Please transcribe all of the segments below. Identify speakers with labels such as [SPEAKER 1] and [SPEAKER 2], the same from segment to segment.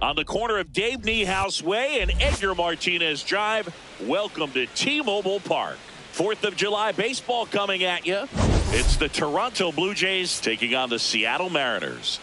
[SPEAKER 1] On the corner of Dave Niehaus Way and Edgar Martinez Drive, welcome to T-Mobile Park. 4th of July baseball coming at you. It's the Toronto Blue Jays taking on the Seattle Mariners.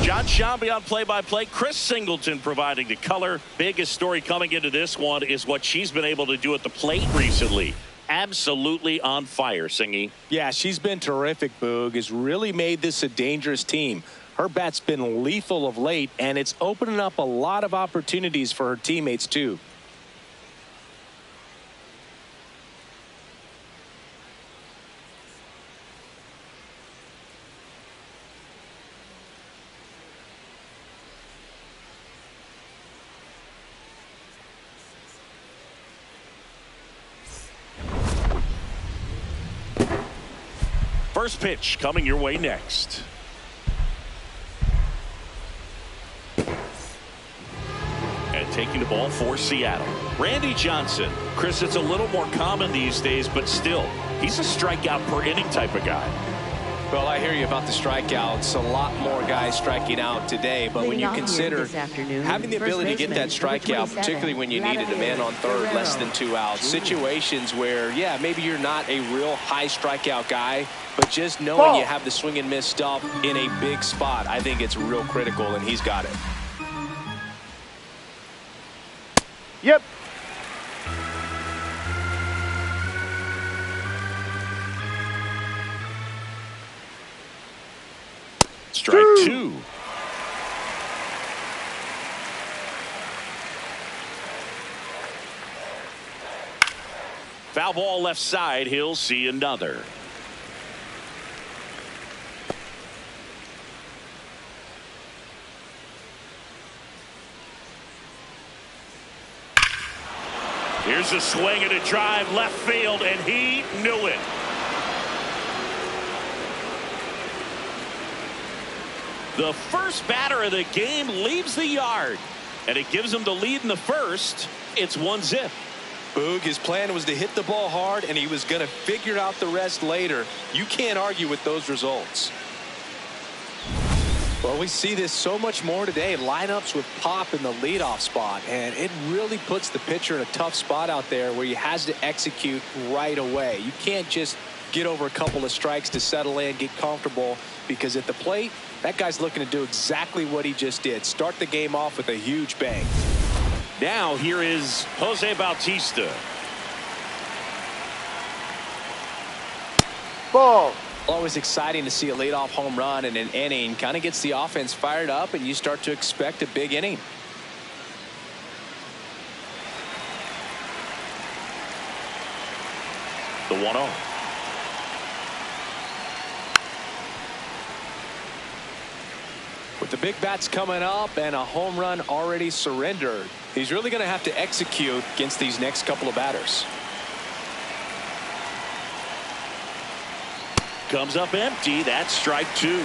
[SPEAKER 1] John Shambi on play-by-play. Chris Singleton providing the color. Biggest story coming into this one is what she's been able to do at the plate recently. Absolutely on fire, Singy.
[SPEAKER 2] Yeah, she's been terrific, Boog. Has really made this a dangerous team. Her bat's been lethal of late, and it's opening up a lot of opportunities for her teammates, too.
[SPEAKER 1] First pitch coming your way next. And taking the ball for Seattle, Randy Johnson. Chris, it's a little more common these days, but still, he's a strikeout per inning type of guy.
[SPEAKER 2] Well, I hear you about the strikeouts. A lot more guys striking out today, but when you consider having the ability to get that strikeout, particularly when you needed a man on third, less than 2 outs, situations where, yeah, maybe you're not a real high strikeout guy, but just knowing you have the swing and miss stuff in a big spot, I think it's real critical, and he's got it.
[SPEAKER 3] Yep.
[SPEAKER 1] Strike two. Foul ball left side. He'll see another. Here's a swing and a drive left field, and he knew it. The first batter of the game leaves the yard, and it gives him the lead in the first. It's 1-0.
[SPEAKER 2] Boog, his plan was to hit the ball hard, and he was going to figure out the rest later. You can't argue with those results. Well, we see this so much more today. Lineups with pop in the leadoff spot, and it really puts the pitcher in a tough spot out there where he has to execute right away. You can't just get over a couple of strikes to settle in, get comfortable, because at the plate, that guy's looking to do exactly what he just did. Start the game off with a huge bang.
[SPEAKER 1] Now here is Jose Bautista.
[SPEAKER 3] Ball.
[SPEAKER 2] Always exciting to see a leadoff home run in an inning. Kind of gets the offense fired up, and you start to expect a big inning.
[SPEAKER 1] The 1-0.
[SPEAKER 2] With the big bats coming up and a home run already surrendered, he's really going to have to execute against these next couple of batters.
[SPEAKER 1] Comes up empty. That's strike two.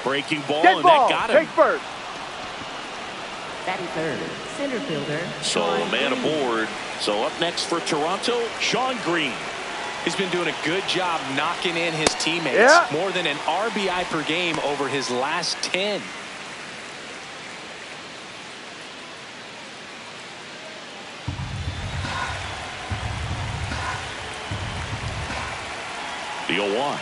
[SPEAKER 1] Breaking ball,
[SPEAKER 3] Dead
[SPEAKER 1] and
[SPEAKER 3] ball.
[SPEAKER 1] that got him.
[SPEAKER 3] Take first.
[SPEAKER 4] Batting third, center fielder.
[SPEAKER 1] So a man aboard. So up next for Toronto, Sean Green.
[SPEAKER 2] He's been doing a good job knocking in his teammates.
[SPEAKER 3] Yeah.
[SPEAKER 2] More than an RBI per game over his last 10.
[SPEAKER 1] The 0-1.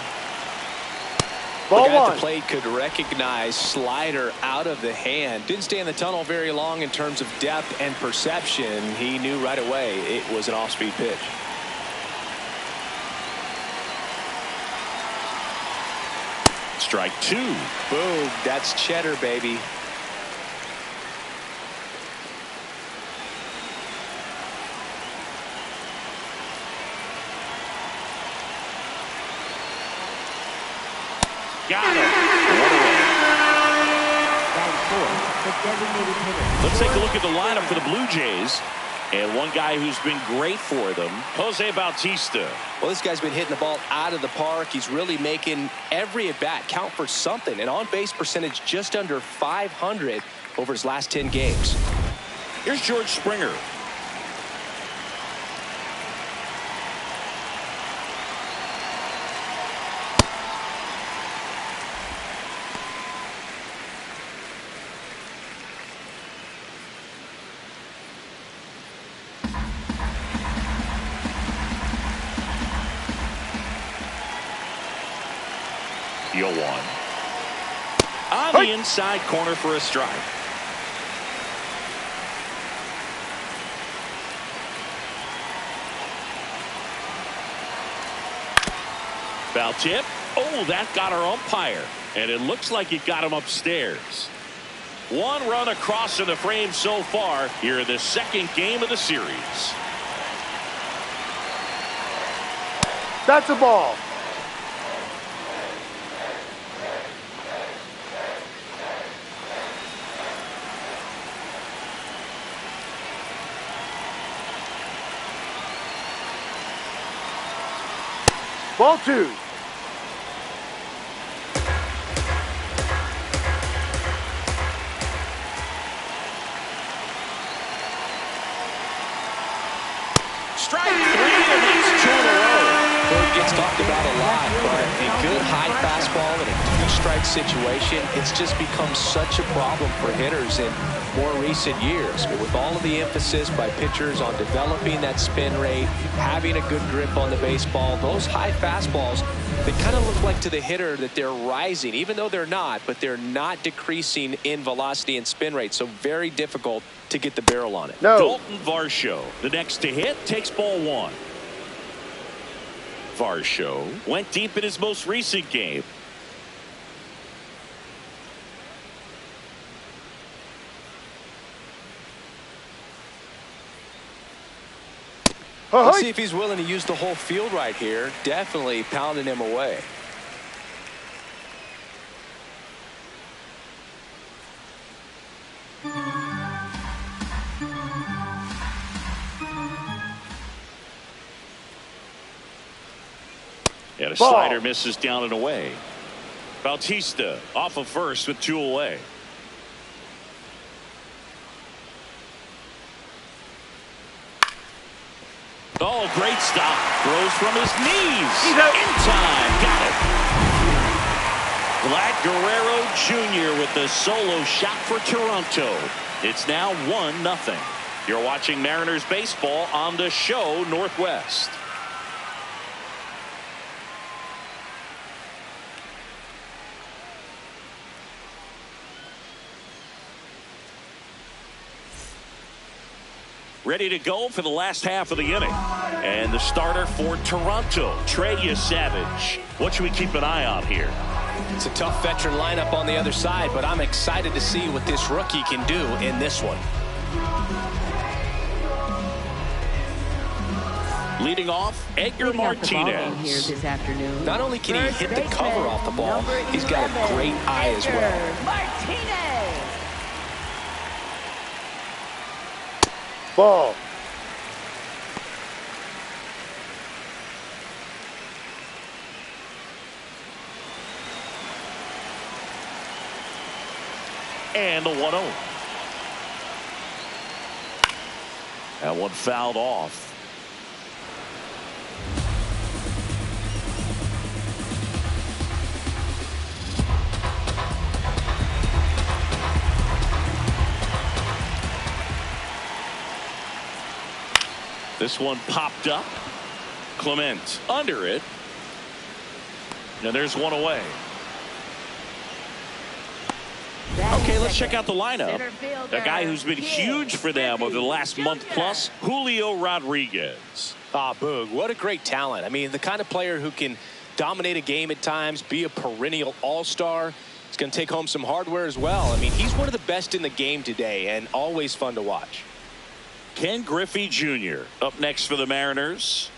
[SPEAKER 2] The
[SPEAKER 3] Ball
[SPEAKER 2] guy at
[SPEAKER 3] one.
[SPEAKER 2] the plate could recognize slider out of the hand. Didn't stay in the tunnel very long in terms of depth and perception. He knew right away it was an off-speed pitch.
[SPEAKER 1] Strike two.
[SPEAKER 2] Boom, that's cheddar, baby.
[SPEAKER 1] Got him.
[SPEAKER 4] Batting fourth, the designated hitter.
[SPEAKER 1] Let's take a look at the lineup for the Blue Jays. And one guy who's been great for them, Jose Bautista.
[SPEAKER 2] Well, this guy's been hitting the ball out of the park. He's really making every at-bat count for something. An on-base percentage just under 500 over his last 10 games.
[SPEAKER 1] Here's George Springer. The 0-1. On the inside corner for a strike. Foul tip. Oh, that got our umpire. And it looks like it got him upstairs. One run across in the frame so far here in the second game of the series.
[SPEAKER 3] That's a ball. Ball 2.
[SPEAKER 1] Strike 3, and that's 2 in a row.
[SPEAKER 2] Well, it gets talked about a lot, but a good high fastball in a two-strike situation, it's just become such a problem for hitters in more recent years. But with all of the emphasis by pitchers on developing that spin rate, having a good grip on the baseball, those high fastballs, they kind of look like to the hitter that they're rising, even though they're not, but they're not decreasing in velocity and spin rate. So very difficult to get the barrel on it.
[SPEAKER 3] No.
[SPEAKER 1] Dalton Varsho, the next to hit, takes ball 1. Varsho went deep in his most recent game.
[SPEAKER 2] Let's see if he's willing to use the whole field right here. Definitely pounding him away.
[SPEAKER 1] And a slider misses down and away. Bautista off of first with 2 away. Oh, great stop. Throws from his knees.
[SPEAKER 3] He's out.
[SPEAKER 1] In time. Got it. Vlad Guerrero Jr. with the solo shot for Toronto. It's now 1-0. You're watching Mariners baseball on the show Northwest. Ready to go for the last half of the inning. And the starter for Toronto, Trey Savage. What should we keep an eye on here?
[SPEAKER 2] It's a tough veteran lineup on the other side, but I'm excited to see what this rookie can do in this one.
[SPEAKER 1] Leading off, Edgar Martinez.
[SPEAKER 4] Here this afternoon.
[SPEAKER 2] Not only can he hit the cover off the ball, he's got a great eye as well.
[SPEAKER 4] Martinez.
[SPEAKER 3] Ball.
[SPEAKER 1] And the 1-0. That one fouled off. This one popped up. Clement under it. Now there's one away. Okay, let's check out the lineup. A guy who's been huge for them over the last month plus, Julio Rodriguez.
[SPEAKER 2] Boog, what a great talent. I mean, the kind of player who can dominate a game at times, be a perennial all-star. He's going to take home some hardware as well. I mean, he's one of the best in the game today and always fun to watch.
[SPEAKER 1] Ken Griffey Jr. up next for the Mariners.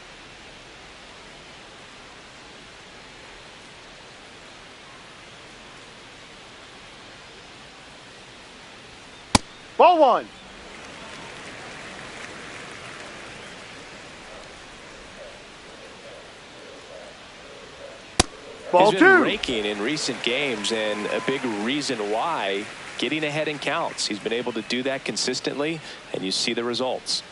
[SPEAKER 3] Ball 1. Ball
[SPEAKER 2] He's been
[SPEAKER 3] 2.
[SPEAKER 2] raking in recent games, and a big reason why, getting ahead in counts. He's been able to do that consistently, and you see the results.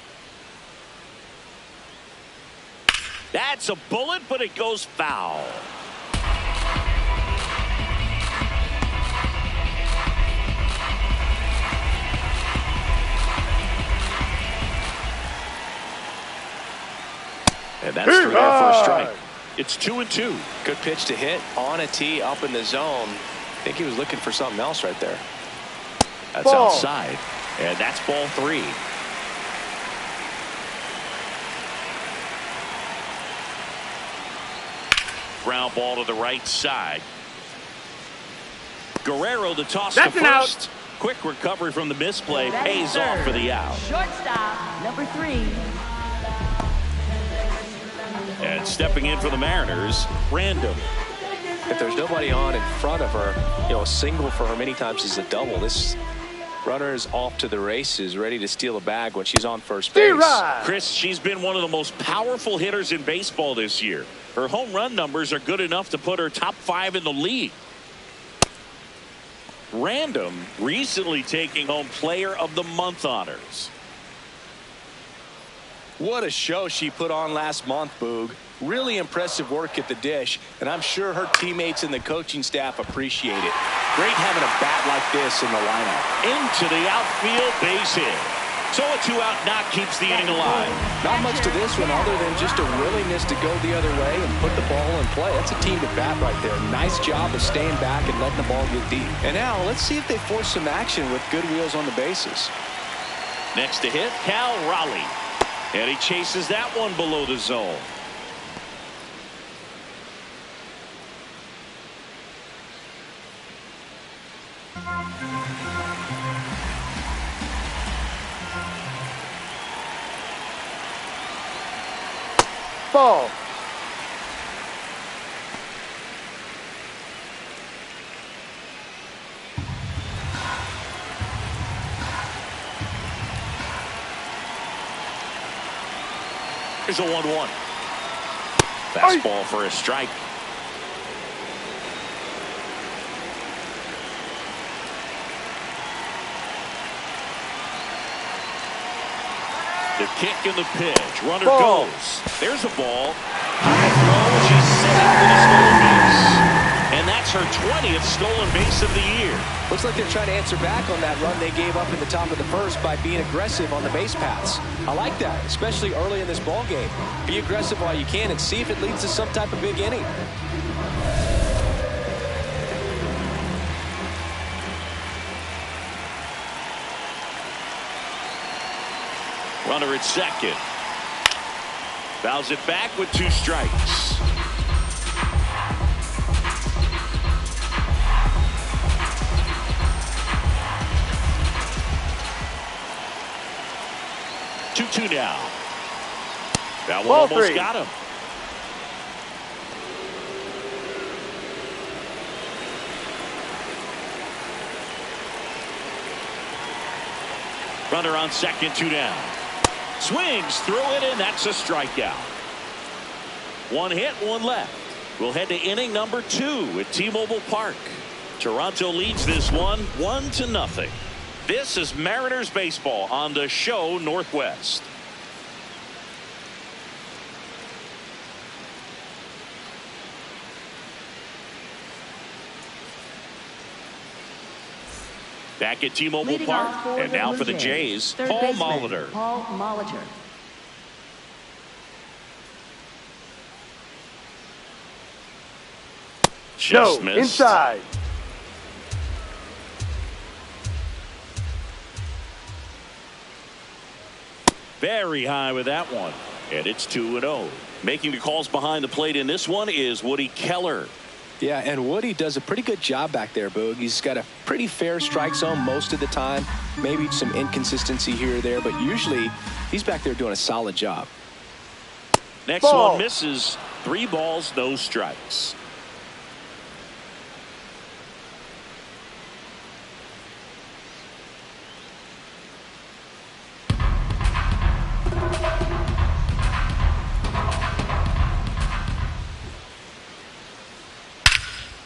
[SPEAKER 1] That's a bullet, but it goes foul. And that's through there for a strike. It's 2-2.
[SPEAKER 2] Good pitch to hit on a tee up in the zone. I think he was looking for something else right there.
[SPEAKER 1] That's
[SPEAKER 3] Ball.
[SPEAKER 1] outside. And that's ball 3. Ground ball to the right side. Guerrero the toss
[SPEAKER 3] That's
[SPEAKER 1] to
[SPEAKER 3] an out.
[SPEAKER 1] first. Quick recovery from the misplay.
[SPEAKER 4] That is
[SPEAKER 1] Pays off
[SPEAKER 4] third.
[SPEAKER 1] for the out.
[SPEAKER 4] Shortstop, number 3.
[SPEAKER 1] And stepping in for the Mariners, Random.
[SPEAKER 2] If there's nobody on in front of her, a single for her many times is a double. This runner is off to the races, ready to steal a bag when she's on first base.
[SPEAKER 3] D-Rod.
[SPEAKER 1] Chris, she's been one of the most powerful hitters in baseball this year. Her home run numbers are good enough to put her top 5 in the league. Random recently taking home Player of the Month honors.
[SPEAKER 2] What a show she put on last month, Boog. Really impressive work at the dish, and I'm sure her teammates and the coaching staff appreciate it. Great having a bat like this in the lineup.
[SPEAKER 1] Into the outfield, base hit. So a 2-out knock keeps the inning alive.
[SPEAKER 2] Not much to this one other than just a willingness to go the other way and put the ball in play. That's a team at bat right there. Nice job of staying back and letting the ball get deep. And now let's see if they force some action with good wheels on the bases.
[SPEAKER 1] Next to hit, Cal Raleigh. And he chases that one below the zone.
[SPEAKER 3] Ball.
[SPEAKER 1] Here's a 1-1. Fastball for a strike. The kick and the pitch. Runner
[SPEAKER 3] Ball.
[SPEAKER 1] goes. There's a ball. High throw. She's set for the stolen base. And that's her 20th stolen base of the year.
[SPEAKER 2] Looks like they're trying to answer back on that run they gave up in the top of the first by being aggressive on the base paths. I like that, especially early in this ball game. Be aggressive while you can and see if it leads to some type of big inning.
[SPEAKER 1] Runner at second. Fouls it back with 2 strikes. Two now. That one
[SPEAKER 3] Ball
[SPEAKER 1] almost
[SPEAKER 3] 3.
[SPEAKER 1] got him. Runner on second, 2 down. Swings through it, and that's a strikeout. 1 hit, 1 left. We'll head to inning number 2 at T-Mobile Park. Toronto leads this one 1-0. This is Mariners baseball on the show Northwest. Back at T-Mobile
[SPEAKER 4] Leading
[SPEAKER 1] Park,
[SPEAKER 4] off for
[SPEAKER 1] and
[SPEAKER 4] the
[SPEAKER 1] now
[SPEAKER 4] Blue
[SPEAKER 1] for the
[SPEAKER 4] Jays,
[SPEAKER 1] Jays,
[SPEAKER 4] third
[SPEAKER 1] Paul
[SPEAKER 4] baseman,
[SPEAKER 1] Molitor.
[SPEAKER 4] Paul Molitor.
[SPEAKER 3] No.
[SPEAKER 1] Just missed.
[SPEAKER 3] Inside.
[SPEAKER 1] Very high with that one. And it's 2-0. Making the calls behind the plate in this one is Woody Keller.
[SPEAKER 2] Yeah, and Woody does a pretty good job back there, Boog. He's got a pretty fair strike zone most of the time. Maybe some inconsistency here or there, but usually he's back there doing a solid job.
[SPEAKER 1] Next
[SPEAKER 3] Ball.
[SPEAKER 1] one misses. 3 balls, no strikes.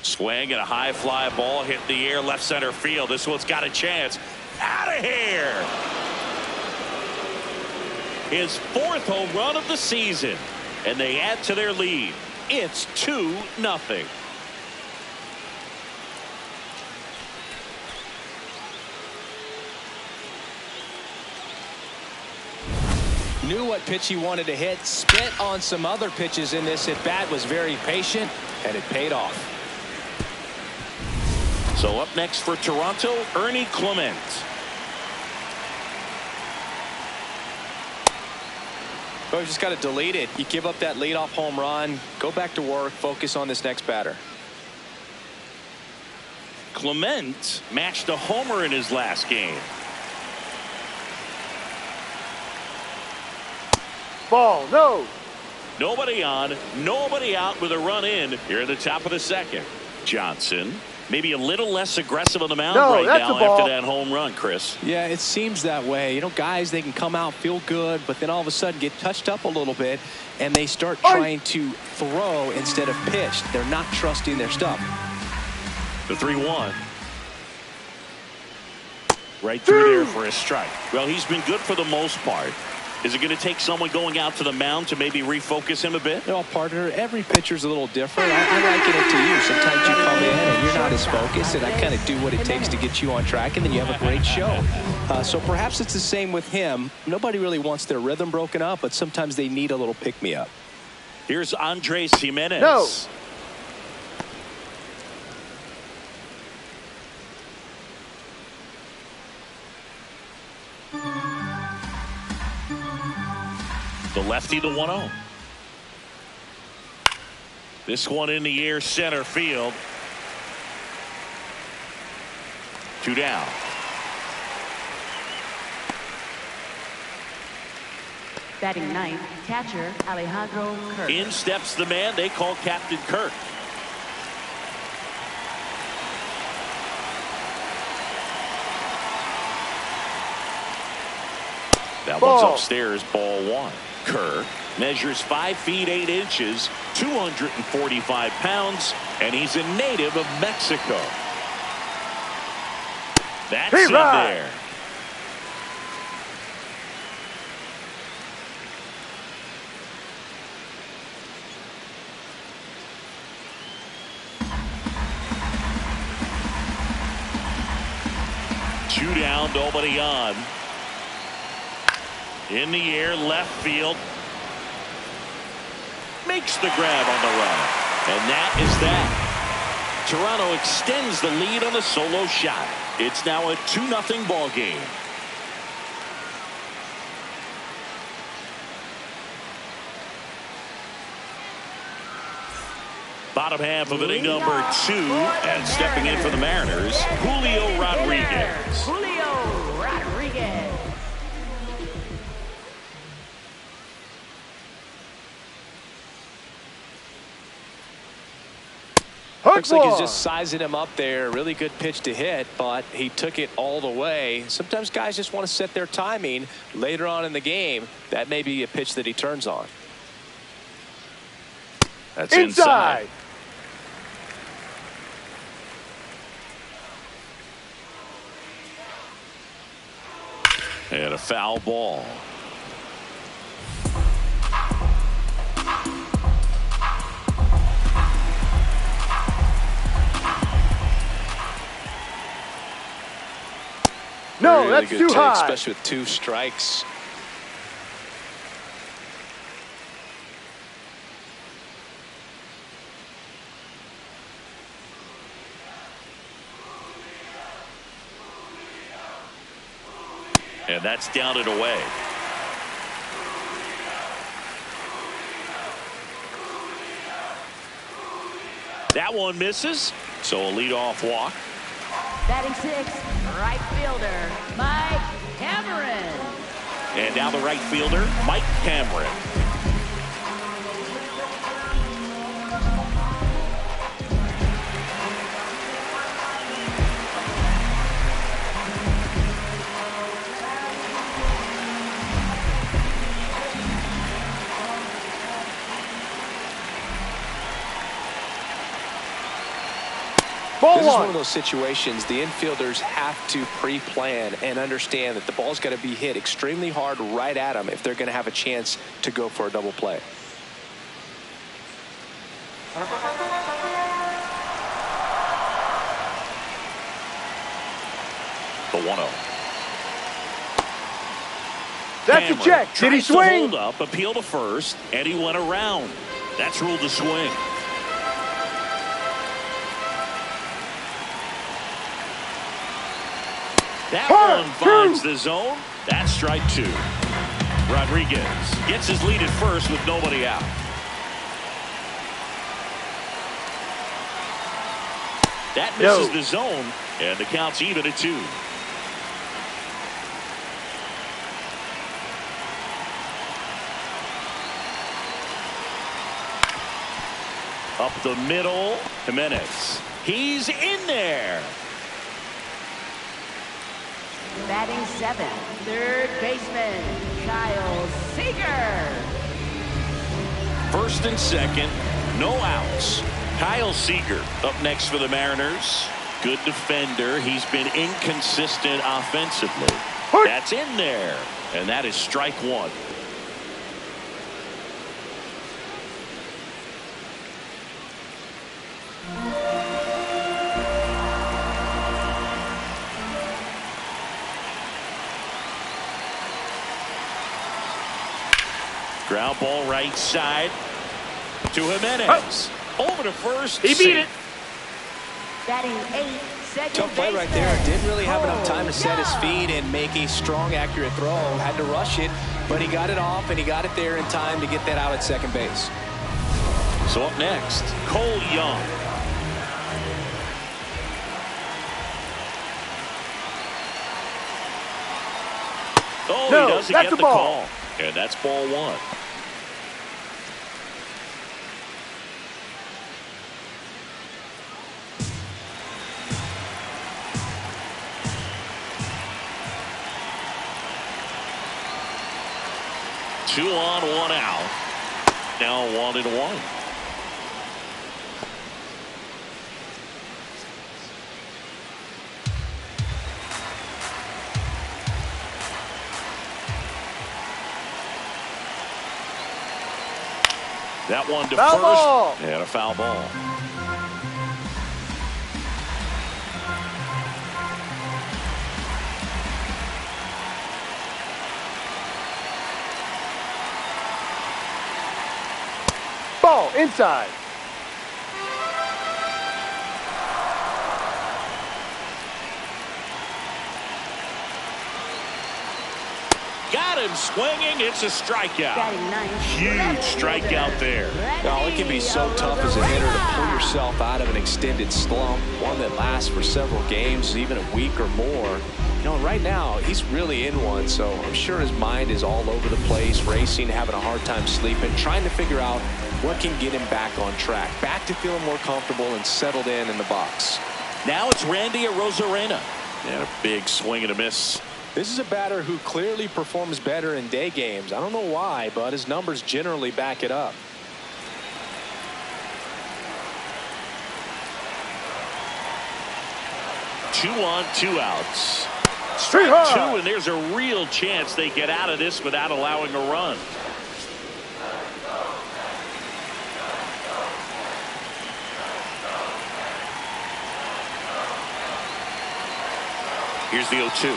[SPEAKER 1] Swing and a high fly ball hit the air left center field. This one's got a chance. Out of here. His 4th home run of the season. And they add to their lead. It's 2-0.
[SPEAKER 2] Knew what pitch he wanted to hit. Spent on some other pitches in this at bat. Was very patient, and it paid off.
[SPEAKER 1] So up next for Toronto, Ernie Clement.
[SPEAKER 2] Well, you just got to delete it. You give up that leadoff home run. Go back to work. Focus on this next batter.
[SPEAKER 1] Clement matched a homer in his last game.
[SPEAKER 3] Ball, no.
[SPEAKER 1] Nobody on, nobody out with a run in here at the top of the second. Johnson maybe a little less aggressive on the mound right now after that home run, Chris.
[SPEAKER 2] Yeah, it seems that way. You know, guys, they can come out, feel good, but then all of a sudden get touched up a little bit, and they start trying to throw instead of pitch. They're not trusting their stuff.
[SPEAKER 1] The 3-1. Right through there for a strike. Well, he's been good for the most part. Is it going to take someone going out to the mound to maybe refocus him a bit?
[SPEAKER 2] Well, partner, every pitcher's a little different. I liken it to you. Sometimes you come in and you're not as focused, and I kind of do what it takes to get you on track, and then you have a great show. So perhaps it's the same with him. Nobody really wants their rhythm broken up, but sometimes they need a little pick-me-up.
[SPEAKER 1] Here's Andres Jimenez.
[SPEAKER 3] No.
[SPEAKER 1] The lefty, the 1-0. This one in the air, center field. 2 down.
[SPEAKER 4] Batting ninth, catcher Alejandro Kirk.
[SPEAKER 1] In steps the man they call Captain Kirk. That one's upstairs, ball 1. Kirk measures 5 feet 8 inches, 245 pounds, and he's a native of Mexico. That's in there. Two down, nobody on. In the air, left field. Makes the grab on the run. And that is that. Toronto extends the lead on a solo shot. It's now a 2-0 ball game. Bottom half of inning number 2, and stepping in for the Mariners, Julio Rodriguez.
[SPEAKER 4] Julio Rodriguez.
[SPEAKER 2] Looks like he's just sizing him up there. Really good pitch to hit, but he took it all the way. Sometimes guys just want to set their timing later on in the game. That may be a pitch that he turns on.
[SPEAKER 1] That's inside. And a foul ball.
[SPEAKER 3] No,
[SPEAKER 2] really
[SPEAKER 3] that's
[SPEAKER 2] good
[SPEAKER 3] too
[SPEAKER 2] take,
[SPEAKER 3] high.
[SPEAKER 2] especially with 2 strikes.
[SPEAKER 1] And that's down and away. That one misses, so a leadoff walk.
[SPEAKER 4] Batting 6th, right fielder Mike Cameron.
[SPEAKER 1] And now the right fielder, Mike Cameron.
[SPEAKER 2] This is one of those situations the infielders have to pre-plan and understand that the ball's got to be hit extremely hard right at them if they're going to have a chance to go for a double play. The 1-0.
[SPEAKER 3] That's a check. Did he
[SPEAKER 1] Tries to
[SPEAKER 3] swing?
[SPEAKER 1] hold up, appeal to first, and he went around. That's ruled a swing. That one finds the zone. That's strike two. Rodriguez gets his lead at first with nobody out. That misses the zone, and the count's even at 2. Up the middle, Jimenez. He's in there.
[SPEAKER 4] Batting 7, third baseman, Kyle Seager.
[SPEAKER 1] First and second, no outs. Kyle Seager up next for the Mariners. Good defender. He's been inconsistent offensively. That's in there. And that is strike 1. Ground ball right side to Jimenez. Over to first.
[SPEAKER 3] He beat it.
[SPEAKER 4] Batting 8, second
[SPEAKER 2] Tough play right there. Didn't really have enough time to set his feet and make a strong, accurate throw. Had to rush it, but he got it off, and he got it there in time to get that out at second base.
[SPEAKER 1] So up next, Cole Young. Oh,
[SPEAKER 3] No,
[SPEAKER 1] he doesn't
[SPEAKER 3] that's
[SPEAKER 1] get the
[SPEAKER 3] a ball.
[SPEAKER 1] call. And that's ball 1. Two on, 1 out. Now 1-1. That one to
[SPEAKER 3] Foul
[SPEAKER 1] first.
[SPEAKER 3] ball.
[SPEAKER 1] And a foul ball.
[SPEAKER 3] Ball inside.
[SPEAKER 1] Got him swinging. It's a strikeout.
[SPEAKER 4] Batting 9,
[SPEAKER 1] Huge strikeout there.
[SPEAKER 2] Now, it can be so tough as a hitter to pull yourself out of an extended slump, one that lasts for several games, even a week or more. You know, right now, he's really in one, so I'm sure his mind is all over the place, racing, having a hard time sleeping, trying to figure out what can get him back on track, back to feeling more comfortable and settled in the box.
[SPEAKER 1] Now it's Randy Arozarena. And a big swing and a miss.
[SPEAKER 2] This is a batter who clearly performs better in day games. I don't know why, but his numbers generally back it up.
[SPEAKER 1] Two on, 2 outs.
[SPEAKER 3] Straight
[SPEAKER 1] 2,
[SPEAKER 3] high.
[SPEAKER 1] and there's a real chance they get out of this without allowing a run. Here's the 0-2.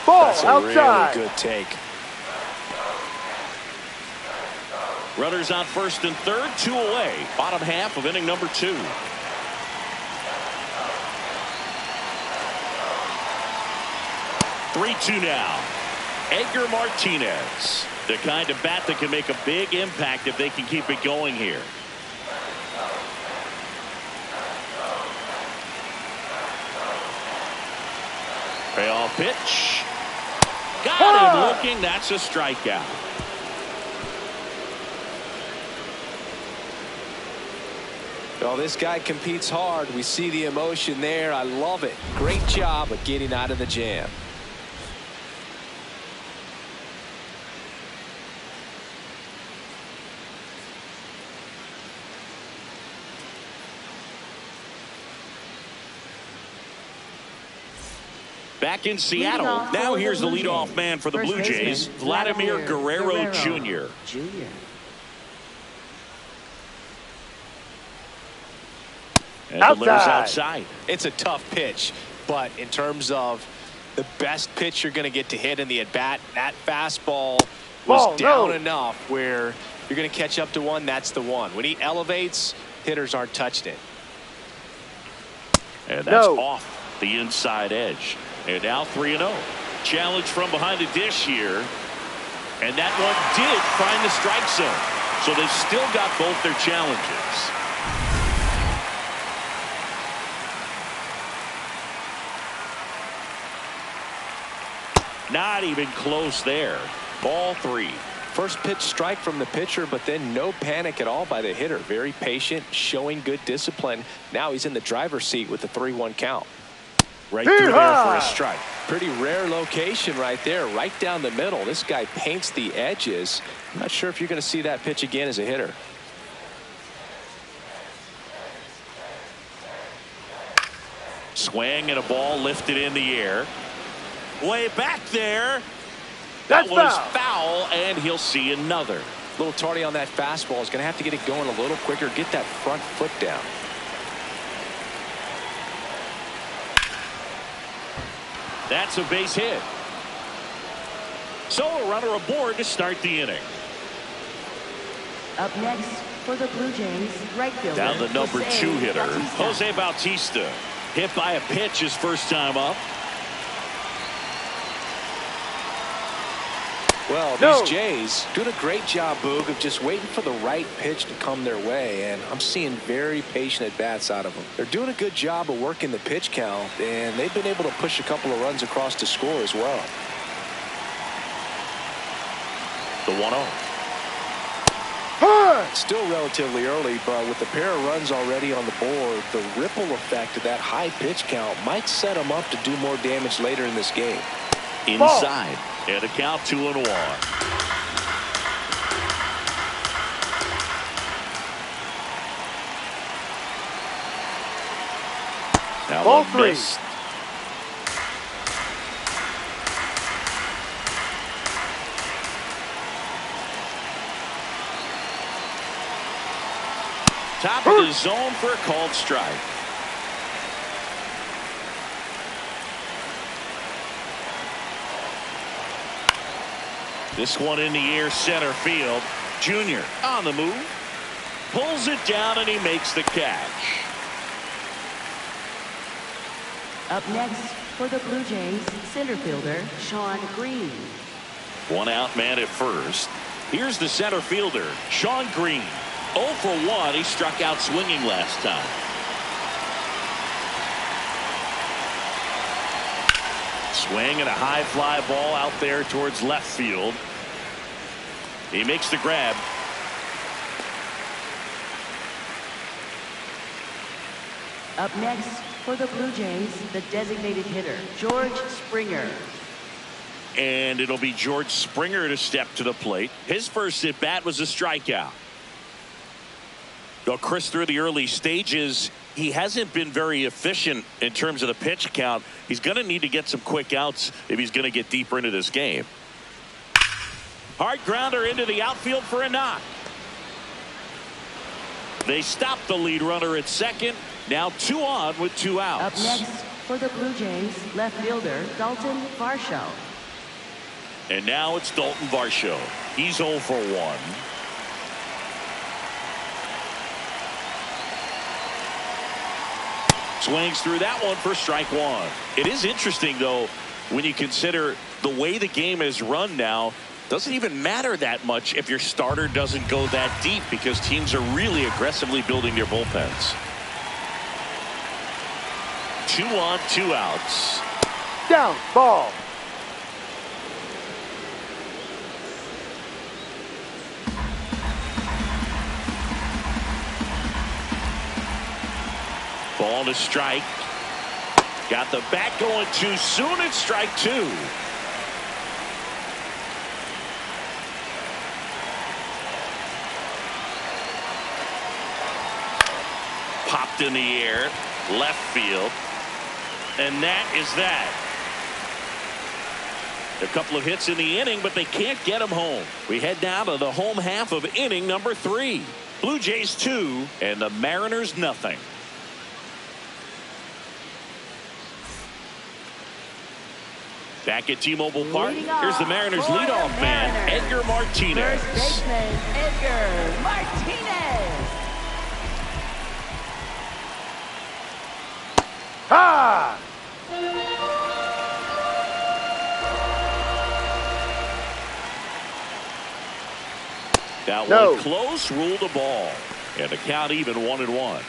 [SPEAKER 3] Ball
[SPEAKER 2] That's a
[SPEAKER 3] outside.
[SPEAKER 2] really good take.
[SPEAKER 1] Runners on first and third, 2 away. Bottom half of inning number 2. Three-2 now. Edgar Martinez, the kind of bat that can make a big impact if they can keep it going here. Payoff pitch. Got him looking. That's a strikeout.
[SPEAKER 2] Well, this guy competes hard. We see the emotion there. I love it. Great job of getting out of the jam.
[SPEAKER 1] Back in Seattle. Now here's the leadoff man for the Blue Jays, Vladimir Guerrero Jr. And outside.
[SPEAKER 2] It's a tough pitch, but in terms of the best pitch you're going to get to hit in the at-bat, that fastball was down enough where you're going to catch up to one. That's the one. When he elevates, hitters aren't touching it.
[SPEAKER 1] And that's off the inside edge. And now 3-0. Challenge from behind the dish here. And that one did find the strike zone. So they've still got both their challenges. Not even close there. Ball 3.
[SPEAKER 2] First pitch strike from the pitcher, but then no panic at all by the hitter. Very patient, showing good discipline. Now he's in the driver's seat with the 3-1 count.
[SPEAKER 1] Right through there for a strike.
[SPEAKER 2] Pretty rare location right there, right down the middle. This guy paints the edges. I'm not sure if you're going to see that pitch again as a hitter.
[SPEAKER 1] Swing and a ball lifted in the air. Way back there.
[SPEAKER 3] That's
[SPEAKER 1] that was foul, and he'll see another.
[SPEAKER 2] A little tardy on that fastball. Is going to have to get it going a little quicker. Get that front foot down.
[SPEAKER 1] That's a base hit. So a runner aboard to start the inning.
[SPEAKER 4] Up next for the Blue Jays, right fielder.
[SPEAKER 1] Down the number 2 hitter, Jose Bautista. Hit by a pitch his first time up.
[SPEAKER 2] Well, these Jays doing a great job, Boog, of just waiting for the right pitch to come their way, and I'm seeing very patient at-bats out of them. They're doing a good job of working the pitch count, and they've been able to push a couple of runs across to score as well.
[SPEAKER 1] The 1-0.
[SPEAKER 2] Still relatively early, but with a pair of runs already on the board, the ripple effect of that high pitch count might set them up to do more damage later in this game.
[SPEAKER 1] Inside. And a count 2-1. Now
[SPEAKER 3] ball 3.
[SPEAKER 1] Missed. Top of the zone for a called strike. This one in the air, center field. Junior on the move. Pulls it down, and he makes the catch.
[SPEAKER 4] Up next for the Blue Jays, center fielder Sean Green.
[SPEAKER 1] One out man at first. Here's the center fielder, Sean Green. 0 for 1. He struck out swinging last time. Swing and a high fly ball out there towards left field. He makes the grab.
[SPEAKER 4] Up next for the Blue Jays, the designated hitter, George Springer.
[SPEAKER 1] And it'll be George Springer to step to the plate. His first at bat was a strikeout. Though Chris, through the early stages, he hasn't been very efficient in terms of the pitch count. He's going to need to get some quick outs if he's going to get deeper into this game. Hard grounder into the outfield for a knock. They stop the lead runner at second. Now 2 on with 2 outs.
[SPEAKER 4] Up next for the Blue Jays, left fielder Dalton Varsho.
[SPEAKER 1] And now it's Dalton Varsho. He's 0 for 1. Swings through that one for strike 1. It is interesting, though, when you consider the way the game is run now. Doesn't even matter that much if your starter doesn't go that deep, because teams are really aggressively building their bullpens. 2 on, 2 outs.
[SPEAKER 3] Down, ball.
[SPEAKER 1] Ball to strike. Got the bat going too soon. It's strike 2. Popped in the air, left field. And that is that. A couple of hits in the inning, but they can't get him home. We head down to the home half of inning number 3. Blue Jays 2 and the Mariners nothing. Back at T-Mobile Park, here's the Mariners leadoff man, Edgar Martinez.
[SPEAKER 4] First baseman, Edgar Martinez.
[SPEAKER 3] Ha!
[SPEAKER 1] That
[SPEAKER 3] No.
[SPEAKER 1] one close, ruled a ball. And the count even 1-1.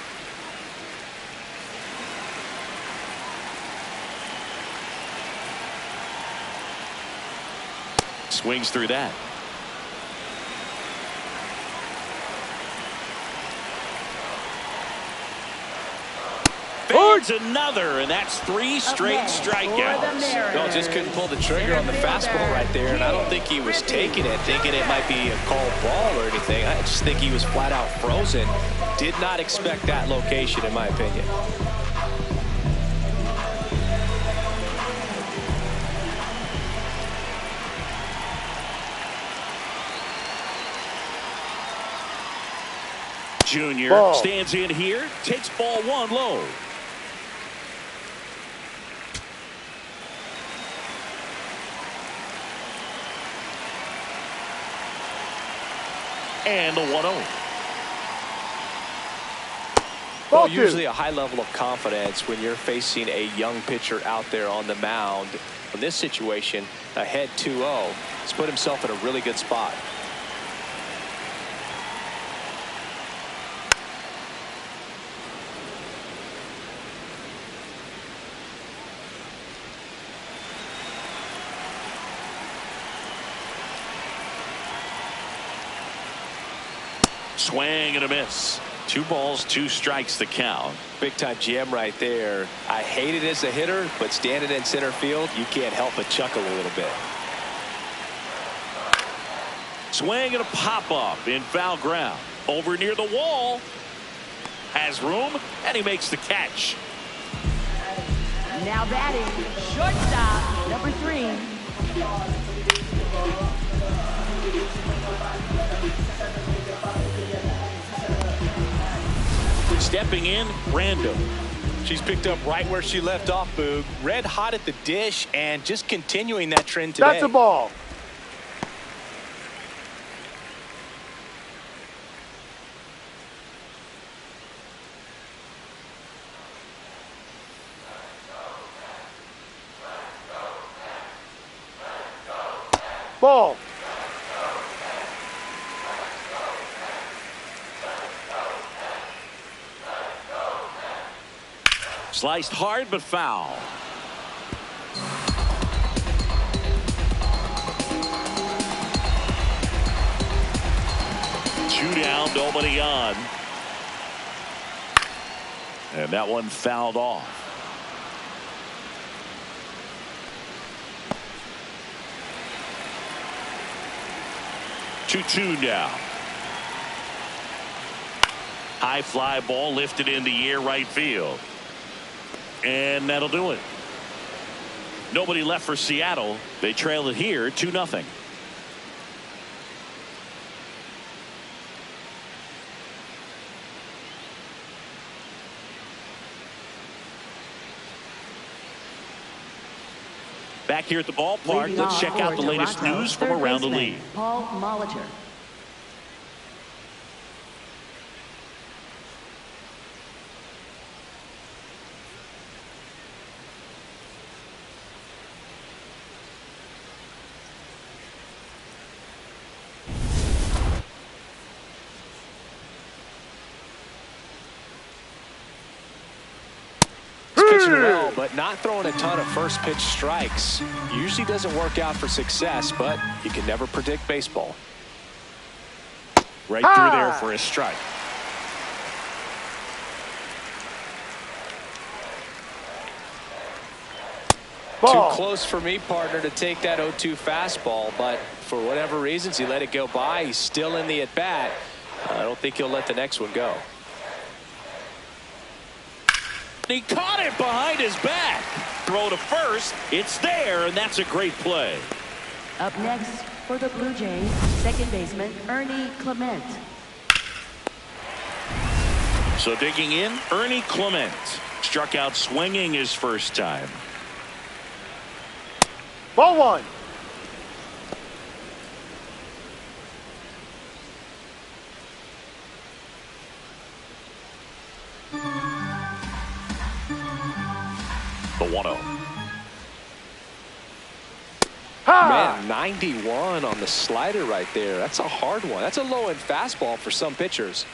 [SPEAKER 1] Swings through that. Finds another, and that's 3 straight strikeouts.
[SPEAKER 2] No, just couldn't pull the trigger on the fastball right there, and I don't think he was taking it, thinking it might be a called ball or anything. I just think he was flat out frozen. Did not expect that location, in my opinion.
[SPEAKER 1] Junior
[SPEAKER 3] Ball.
[SPEAKER 1] stands in here, takes ball 1 low. And the 1-0.
[SPEAKER 2] Well, usually a high level of confidence when you're facing a young pitcher out there on the mound. In this situation, ahead 2-0, he's put himself in a really good spot.
[SPEAKER 1] Swing and a miss. 2 balls, 2 strikes the count.
[SPEAKER 2] Big time jam right there. I hate it as a hitter, but standing in center field, you can't help but chuckle a little bit.
[SPEAKER 1] Swing and a pop up in foul ground. Over near the wall. Has room, and he makes the catch.
[SPEAKER 4] Now batting, shortstop, number 3.
[SPEAKER 1] Stepping in, Random.
[SPEAKER 5] She's picked up right where she left off, Boog. Red hot at the dish and just continuing that trend today.
[SPEAKER 3] That's a ball. Ball.
[SPEAKER 1] Sliced hard but foul. Two down, nobody on. And that one fouled off. Two now. High fly ball lifted in the air right field. And that'll do it. Nobody left for Seattle. They trail it here 2-0. Back here at the ballpark, let's check out the latest news from around the league.
[SPEAKER 4] Paul Molitor.
[SPEAKER 2] Well, but not throwing a ton of first pitch strikes. Usually doesn't work out for success, but you can never predict baseball.
[SPEAKER 1] Right through there for a strike.
[SPEAKER 3] Ball.
[SPEAKER 2] Too close for me, partner, to take that 0-2 fastball, but for whatever reasons, he let it go by. He's still in the at-bat. I don't think he'll let the next one go.
[SPEAKER 1] He caught it behind his back. Throw to first. It's there, and that's a great play.
[SPEAKER 4] Up next for the Blue Jays, second baseman Ernie Clement.
[SPEAKER 1] So digging in, Ernie Clement struck out swinging his first time.
[SPEAKER 3] Ball one.
[SPEAKER 1] The 1-0.
[SPEAKER 2] Man, 91 on the slider right there. That's a hard one. That's a low-end fastball for some pitchers.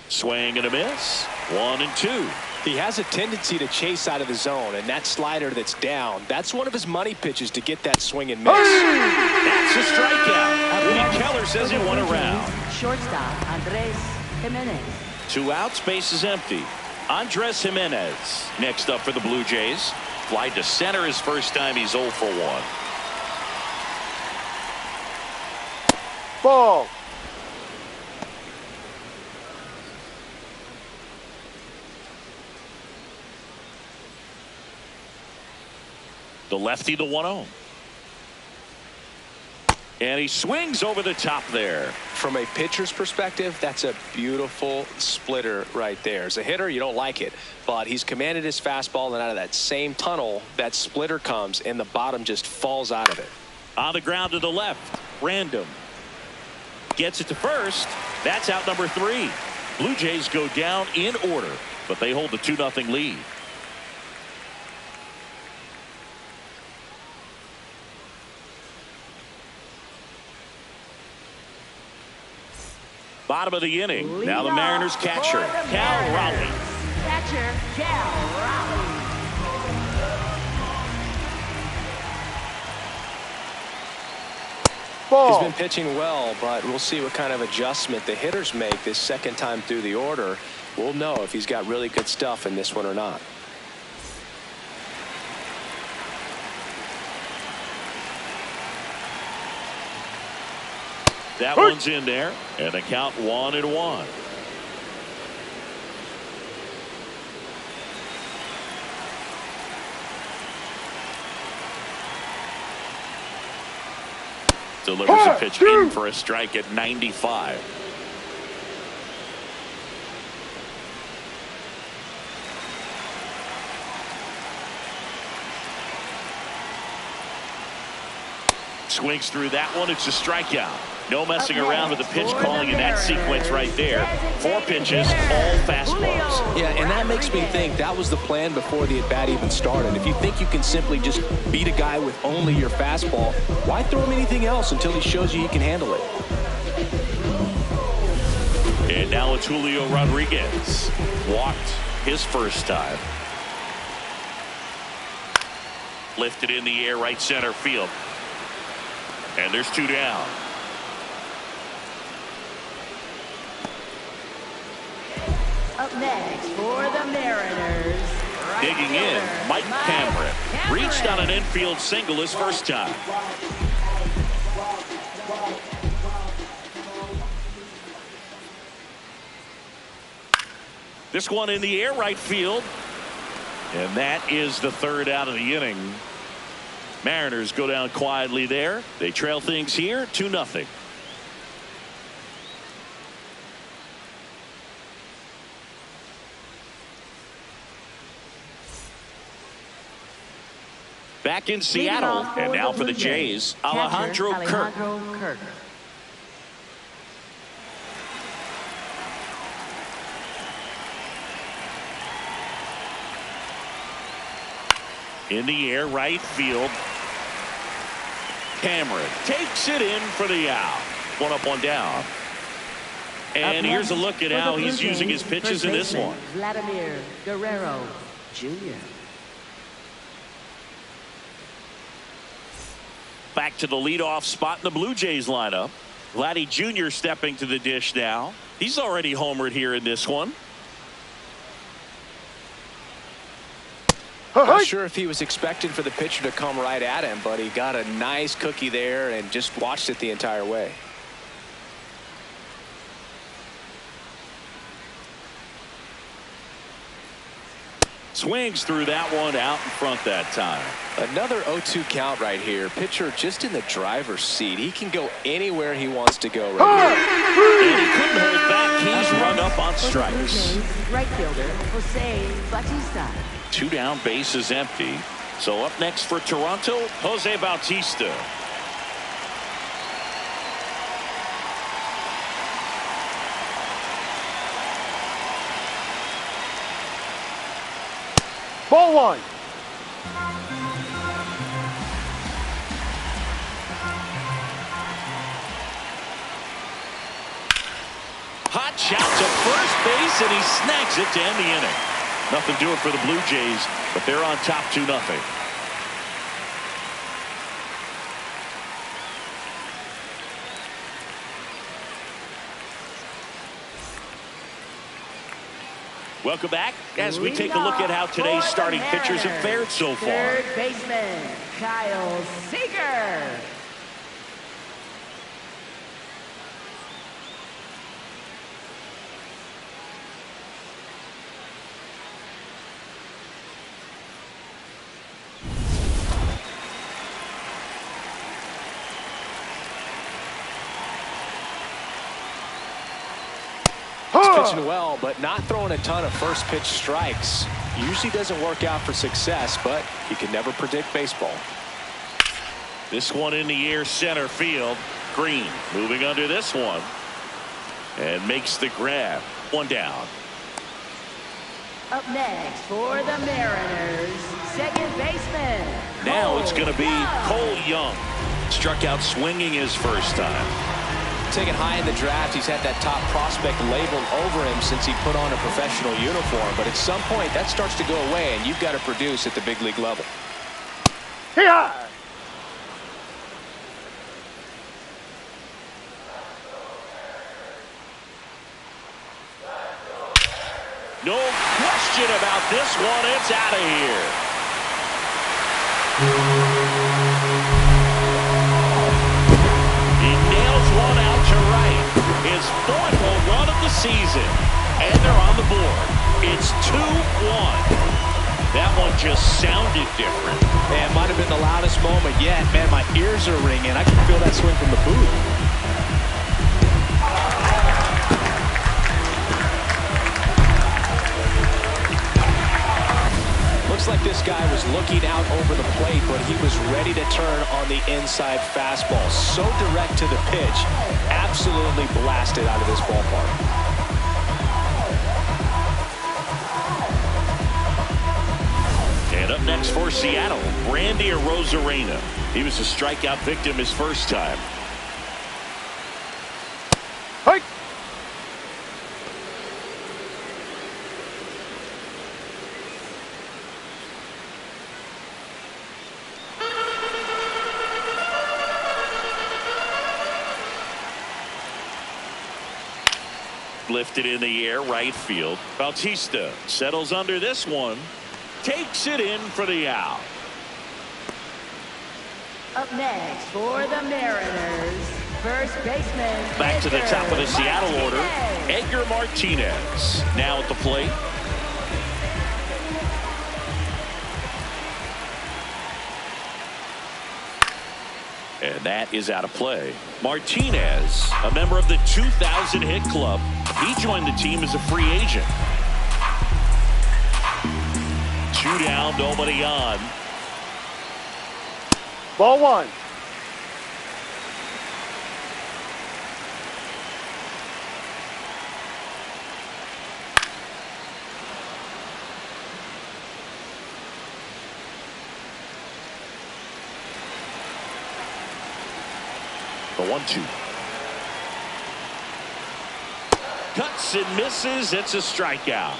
[SPEAKER 1] Swing and a miss. 1-2.
[SPEAKER 2] He has a tendency to chase out of the zone, and that slider that's down, that's one of his money pitches to get that swing and miss.
[SPEAKER 1] That's a strikeout. Woody Keller says he won a round.
[SPEAKER 4] Shortstop Andres Jimenez.
[SPEAKER 1] 2 outs, base is empty. Andres Jimenez next up for the Blue Jays. Fly to center his first time. He's 0 for 1.
[SPEAKER 3] Ball.
[SPEAKER 1] The lefty, the 1-0. And he swings over the top there.
[SPEAKER 2] From a pitcher's perspective, that's a beautiful splitter right there. As a hitter, you don't like it, but he's commanded his fastball, and out of that same tunnel, that splitter comes, and the bottom just falls out of it.
[SPEAKER 1] On the ground to the left, random. Gets it to first. That's out number 3. Blue Jays go down in order, but they hold the 2-0 lead. Bottom of the inning. Now the Mariners catcher, Cal Raleigh.
[SPEAKER 4] Catcher, Cal Raleigh.
[SPEAKER 3] Ball.
[SPEAKER 2] He's been pitching well, but we'll see what kind of adjustment the hitters make this second time through the order. We'll know if he's got really good stuff in this one or not.
[SPEAKER 1] That one's in there, and the count 1-1. Delivers a pitch in for a strike at 95. Swings through that one. It's a strikeout. No messing around with the pitch calling in that sequence right there. 4 pitches, all fastballs.
[SPEAKER 2] Yeah, and that makes me think that was the plan before the at-bat even started. If you think you can simply just beat a guy with only your fastball, why throw him anything else until he shows you he can handle it?
[SPEAKER 1] And now it's Julio Rodriguez. Walked his first time. Lifted in the air, right center field. And there's 2 down.
[SPEAKER 4] Up next for the Mariners.
[SPEAKER 1] Digging in, Mike Cameron. Reached on an infield single his first time. This one in the air, right field. And that is the 3rd out of the inning. Mariners go down quietly there. They trail things here 2-0. Back in Seattle, and now for the Jays, Alejandro Kirk. In the air, right field. Cameron takes it in for the out. 1 up, 1 down. And here's a look at how he's using his pitches in this one.
[SPEAKER 4] Vladimir Guerrero Jr.
[SPEAKER 1] Back to the leadoff spot in the Blue Jays lineup. Vladdy Jr. stepping to the dish now. He's already homered here in this one.
[SPEAKER 2] Not sure if he was expecting for the pitcher to come right at him, but he got a nice cookie there and just watched it the entire way.
[SPEAKER 1] Swings through that one out in front that time.
[SPEAKER 2] Another 0-2 count right here. Pitcher just in the driver's seat. He can go anywhere he wants to go right here.
[SPEAKER 1] And he couldn't hold back. He's run up on strikes.
[SPEAKER 4] Right fielder, Jose Bautista.
[SPEAKER 1] 2 down, base is empty. So up next for Toronto, Jose Bautista.
[SPEAKER 3] Ball 1.
[SPEAKER 1] Hot shot to first base, and he snags it to end the inning. Nothing doing for the Blue Jays, but they're on top 2-0. Welcome back as we take a look at how today's starting pitchers have fared so far.
[SPEAKER 4] Third baseman, Kyle Seager.
[SPEAKER 2] He's pitching well, but not throwing a ton of first pitch strikes. Usually doesn't work out for success, but you can never predict baseball.
[SPEAKER 1] This one in the air, center field. Green moving under this one and makes the grab. 1 down.
[SPEAKER 4] Up next for the Mariners, second baseman.
[SPEAKER 1] Now it's going to be Cole Young. Struck out swinging his first time.
[SPEAKER 2] Taken high in the draft, he's had that top prospect labeled over him since he put on a professional uniform. But at some point, that starts to go away, and you've got to produce at the big league level.
[SPEAKER 3] Here.
[SPEAKER 1] No question about this one. It's out of here. He nails one out to right. His 4th home run of the season. And they're on the board. It's 2-1. That one just sounded different.
[SPEAKER 5] Man, might have been the loudest moment yet. Man, my ears are ringing. I can feel that swing from the booth. Looks like this guy was looking out over the plate, but he was ready to turn on the inside fastball. So direct to the pitch. Absolutely blasted out of this ballpark.
[SPEAKER 1] And up next for Seattle, Randy Arozarena. He was a strikeout victim his first time.
[SPEAKER 3] Hey.
[SPEAKER 1] Lifted in the air, right field. Bautista settles under this one. Takes it in for the out.
[SPEAKER 4] Up next for the Mariners, first baseman.
[SPEAKER 1] Back to the top of the Seattle order,
[SPEAKER 4] Martinez.
[SPEAKER 1] Edgar Martinez now at the plate. And that is out of play. Martinez, a member of the 2000 hit club. He joined the team as a free agent. 2 down, nobody on.
[SPEAKER 3] Ball 1.
[SPEAKER 1] The 1-2. Cuts and misses. It's a strikeout.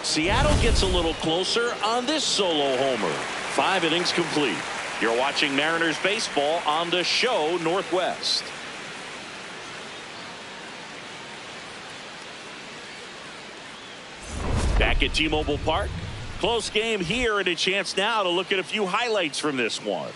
[SPEAKER 1] Seattle gets a little closer on this solo homer. 5 innings complete. You're watching Mariners baseball on the show Northwest. Back at T-Mobile Park. Close game here and a chance now to look at a few highlights from this one.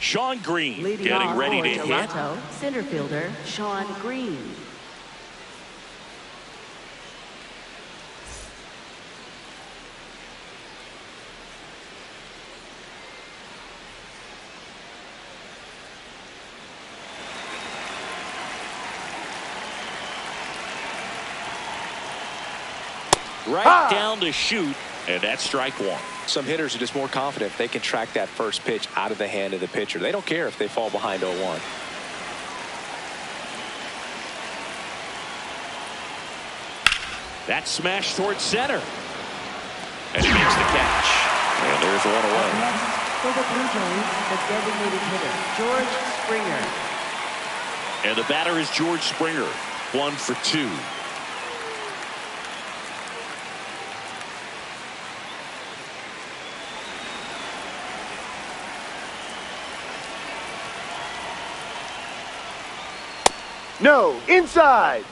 [SPEAKER 1] Sean Green
[SPEAKER 4] Leading
[SPEAKER 1] getting
[SPEAKER 4] off
[SPEAKER 1] ready
[SPEAKER 4] for
[SPEAKER 1] to hit.
[SPEAKER 4] Toronto, center fielder Sean Green.
[SPEAKER 1] Right down to shoot, and that's strike one.
[SPEAKER 2] Some hitters are just more confident if they can track that first pitch out of the hand of the pitcher. They don't care if they fall behind 0-1.
[SPEAKER 1] That smash towards center. And he makes the catch. And there's one away.
[SPEAKER 4] Next for the Blue Jays, the designated hitter, George Springer.
[SPEAKER 1] And the batter is George Springer. 1 for 2.
[SPEAKER 3] No, inside.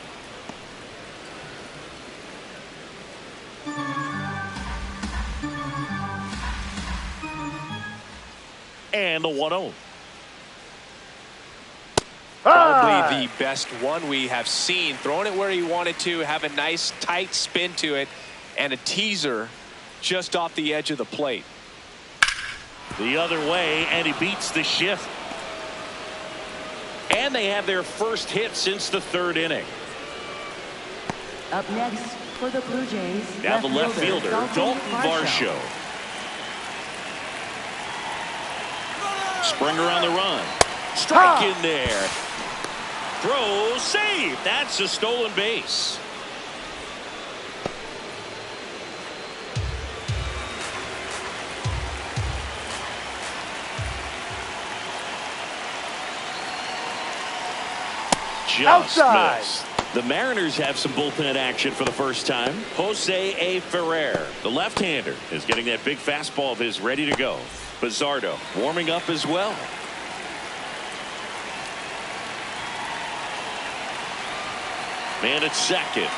[SPEAKER 1] And the 1-0.
[SPEAKER 2] Probably the best one we have seen. Throwing it where he wanted to, have a nice tight spin to it, and a teaser just off the edge of the plate.
[SPEAKER 1] The other way, and he beats the shift. And they have their first hit since the 3rd inning.
[SPEAKER 4] Up next for the Blue Jays,
[SPEAKER 1] Now the left fielder, Dalton Varsho. Springer on the run. Strike in there. Throw, save. That's a stolen base. Just
[SPEAKER 3] outside.
[SPEAKER 1] missed. The Mariners have some bullpen action for the first time. Jose A. Ferrer, the left-hander, is getting that big fastball of his ready to go. Bizzardo warming up as well. Man at second.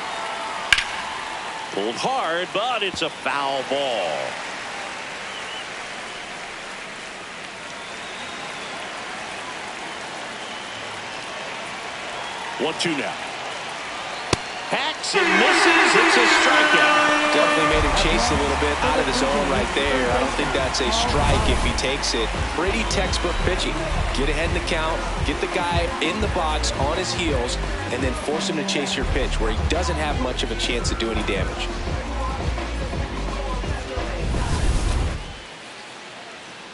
[SPEAKER 1] Pulled hard, but it's a foul ball. One-two now. Hacks and misses. It's a strikeout.
[SPEAKER 2] Definitely made him chase a little bit out of the zone right there. I don't think that's a strike if he takes it. Pretty textbook pitching. Get ahead in the count, get the guy in the box on his heels, and then force him to chase your pitch where he doesn't have much of a chance to do any damage.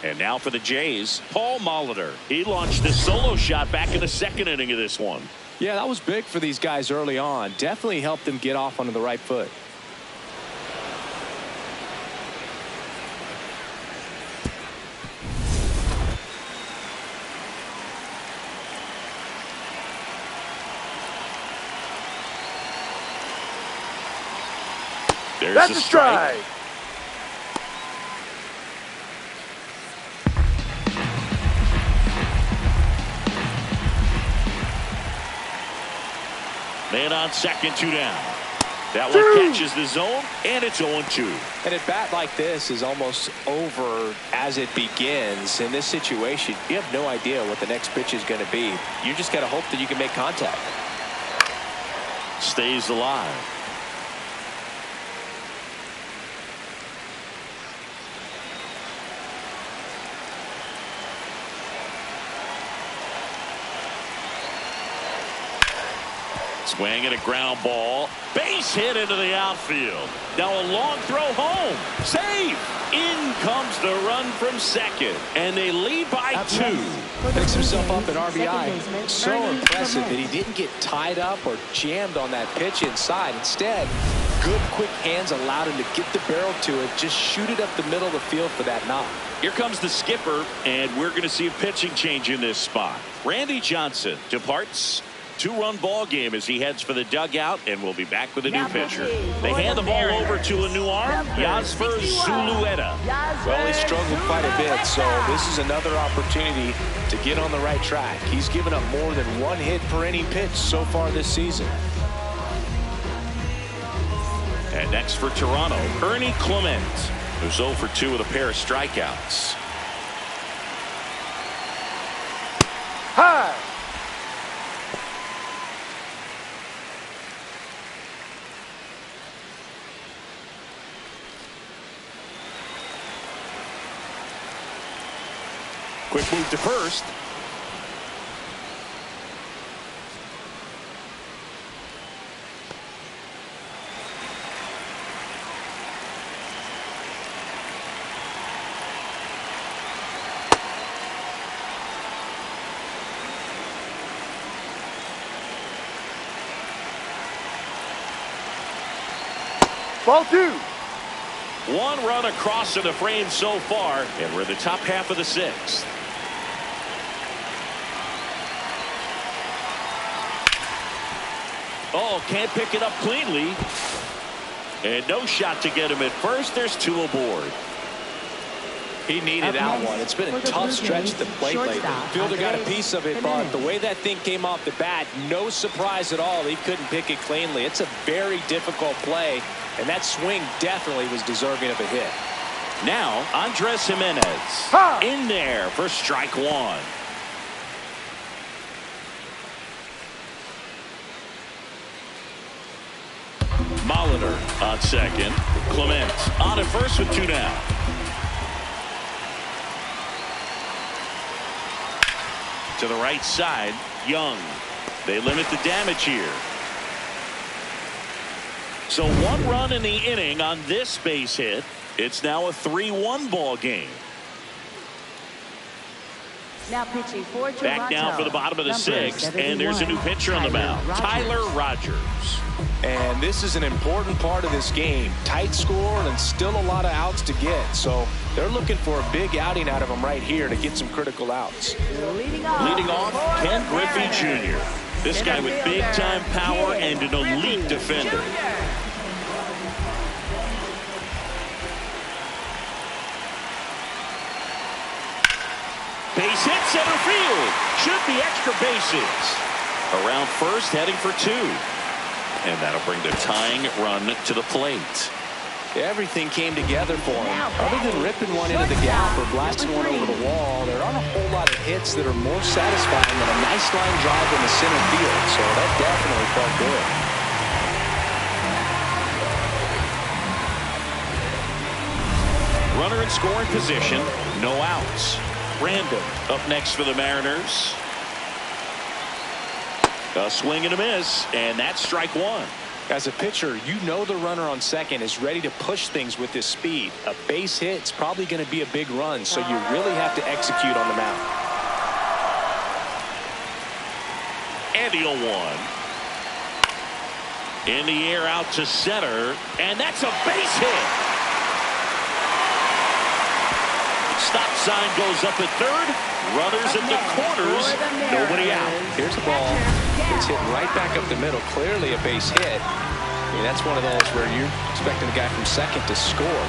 [SPEAKER 1] And now for the Jays, Paul Molitor. He launched this solo shot back in the 2nd inning of this one.
[SPEAKER 2] Yeah, that was big for these guys early on. Definitely helped them get off onto the right foot.
[SPEAKER 1] There's
[SPEAKER 3] That's
[SPEAKER 1] a
[SPEAKER 3] a strike.
[SPEAKER 1] Man on second, 2 down. That one catches the zone, and it's 0-2.
[SPEAKER 2] And a bat like this is almost over as it begins. In this situation, you have no idea what the next pitch is going to be. You just got to hope that you can make contact.
[SPEAKER 1] Stays alive. Swing and a ground ball. Base hit into the outfield. Now a long throw home. Save. In comes the run from second. And they lead by 2.
[SPEAKER 2] Picks himself up at RBI. So impressive that he didn't get tied up or jammed on that pitch inside. Instead, good quick hands allowed him to get the barrel to it. Just shoot it up the middle of the field for that knock.
[SPEAKER 1] Here comes the skipper, and we're going to see a pitching change in this spot. Randy Johnson departs. 2-run ball game as he heads for the dugout, and we'll be back with a new pitcher. They hand the ball over to a new arm, Yasser Zulueta.
[SPEAKER 2] Well, he struggled quite a bit, so this is another opportunity to get on the right track. He's given up more than 1 hit per inning pitch so far this season.
[SPEAKER 1] And next for Toronto, Ernie Clement, who's 0 for 2 with a pair of strikeouts. Quick move to first.
[SPEAKER 3] Ball 2.
[SPEAKER 1] One run across in the frame so far, and we're in the top half of the 6th. Oh, can't pick it up cleanly. And no shot to get him at first. There's 2 aboard.
[SPEAKER 2] He needed that one. It's been a tough stretch at the plate lately. Fielder got a piece of it, but the way that thing came off the bat, no surprise at all. He couldn't pick it cleanly. It's a very difficult play, and that swing definitely was deserving of a hit.
[SPEAKER 1] Now, Andres Jimenez in there for strike 1. Molitor on second. Clement on at first with 2 down. To the right side, Young. They limit the damage here. So 1 run in the inning on this base hit. It's now a 3-1 ball game.
[SPEAKER 4] Now pitching for Toronto.
[SPEAKER 1] Back now for the bottom of the 6th, and there's a new pitcher on the mound, Tyler Rogers.
[SPEAKER 2] And this is an important part of this game. Tight score and still a lot of outs to get. So they're looking for a big outing out of him right here to get some critical outs.
[SPEAKER 4] Leading
[SPEAKER 1] off, Ken Griffey Jr. This guy with big-time power and an elite defender. Base hit, center field. Should be extra bases. Around first, heading for 2. And that'll bring the tying run to the plate.
[SPEAKER 2] Everything came together for him. Other than ripping one into the gap or blasting one over the wall, there aren't a whole lot of hits that are more satisfying than a nice line drive in the center field. So that definitely felt good.
[SPEAKER 1] Runner in scoring position, no outs. Brandon up next for the Mariners. A swing and a miss, and that's strike 1.
[SPEAKER 2] As a pitcher, you know the runner on second is ready to push things with his speed. A base hit's probably going to be a big run, so you really have to execute on the mound.
[SPEAKER 1] And the 0-1. In the air out to center, and that's a base hit. Stop sign goes up at third. Runners at the corners. Nobody out.
[SPEAKER 2] Here's the ball. It's hit right back up the middle. Clearly a base hit. I mean, that's one of those where you're expecting the guy from second to score.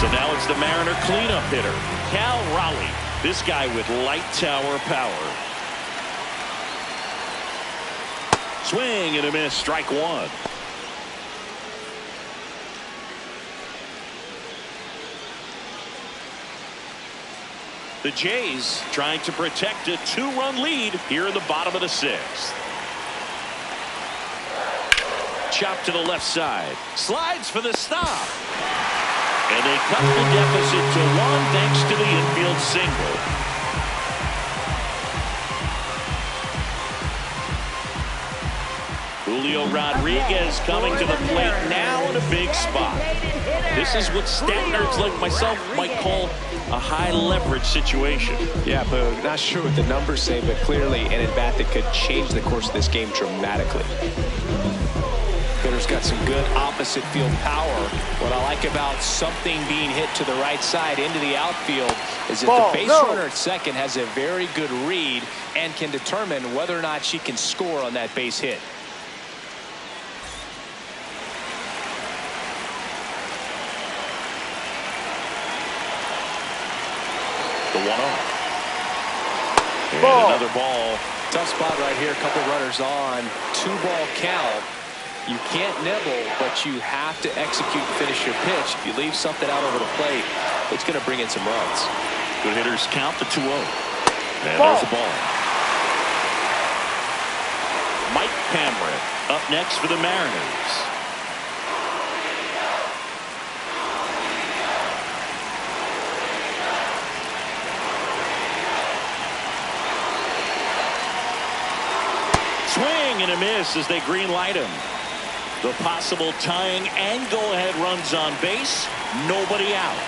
[SPEAKER 1] So now it's the Mariner cleanup hitter, Cal Raleigh. This guy with light tower power. Swing and a miss. Strike 1. The Jays trying to protect a 2-run lead here in the bottom of the 6th. Chop to the left side. Slides for the stop. And they cut the deficit to 1 thanks to the infield single. Julio Rodriguez coming to the plate now in a big spot. This is what stat nerds like myself might call a high leverage situation.
[SPEAKER 2] Yeah, but not sure what the numbers say, but clearly an at-bat that could change the course of this game dramatically. Hitter's got some good opposite field power. What I like about something being hit to the right side into the outfield is that the base runner at second has a very good read and can determine whether or not she can score on that base hit.
[SPEAKER 1] The 1-0. And another ball.
[SPEAKER 2] Tough spot right here. A couple runners on. 2-ball count. You can't nibble, but you have to execute and finish your pitch. If you leave something out over the plate, it's going to bring in some runs.
[SPEAKER 1] Good hitters count the 2-0. And there's the ball. Mike Cameron up next for the Mariners. swing and a miss as they green light him. The possible tying and go-ahead runs on base. Nobody out.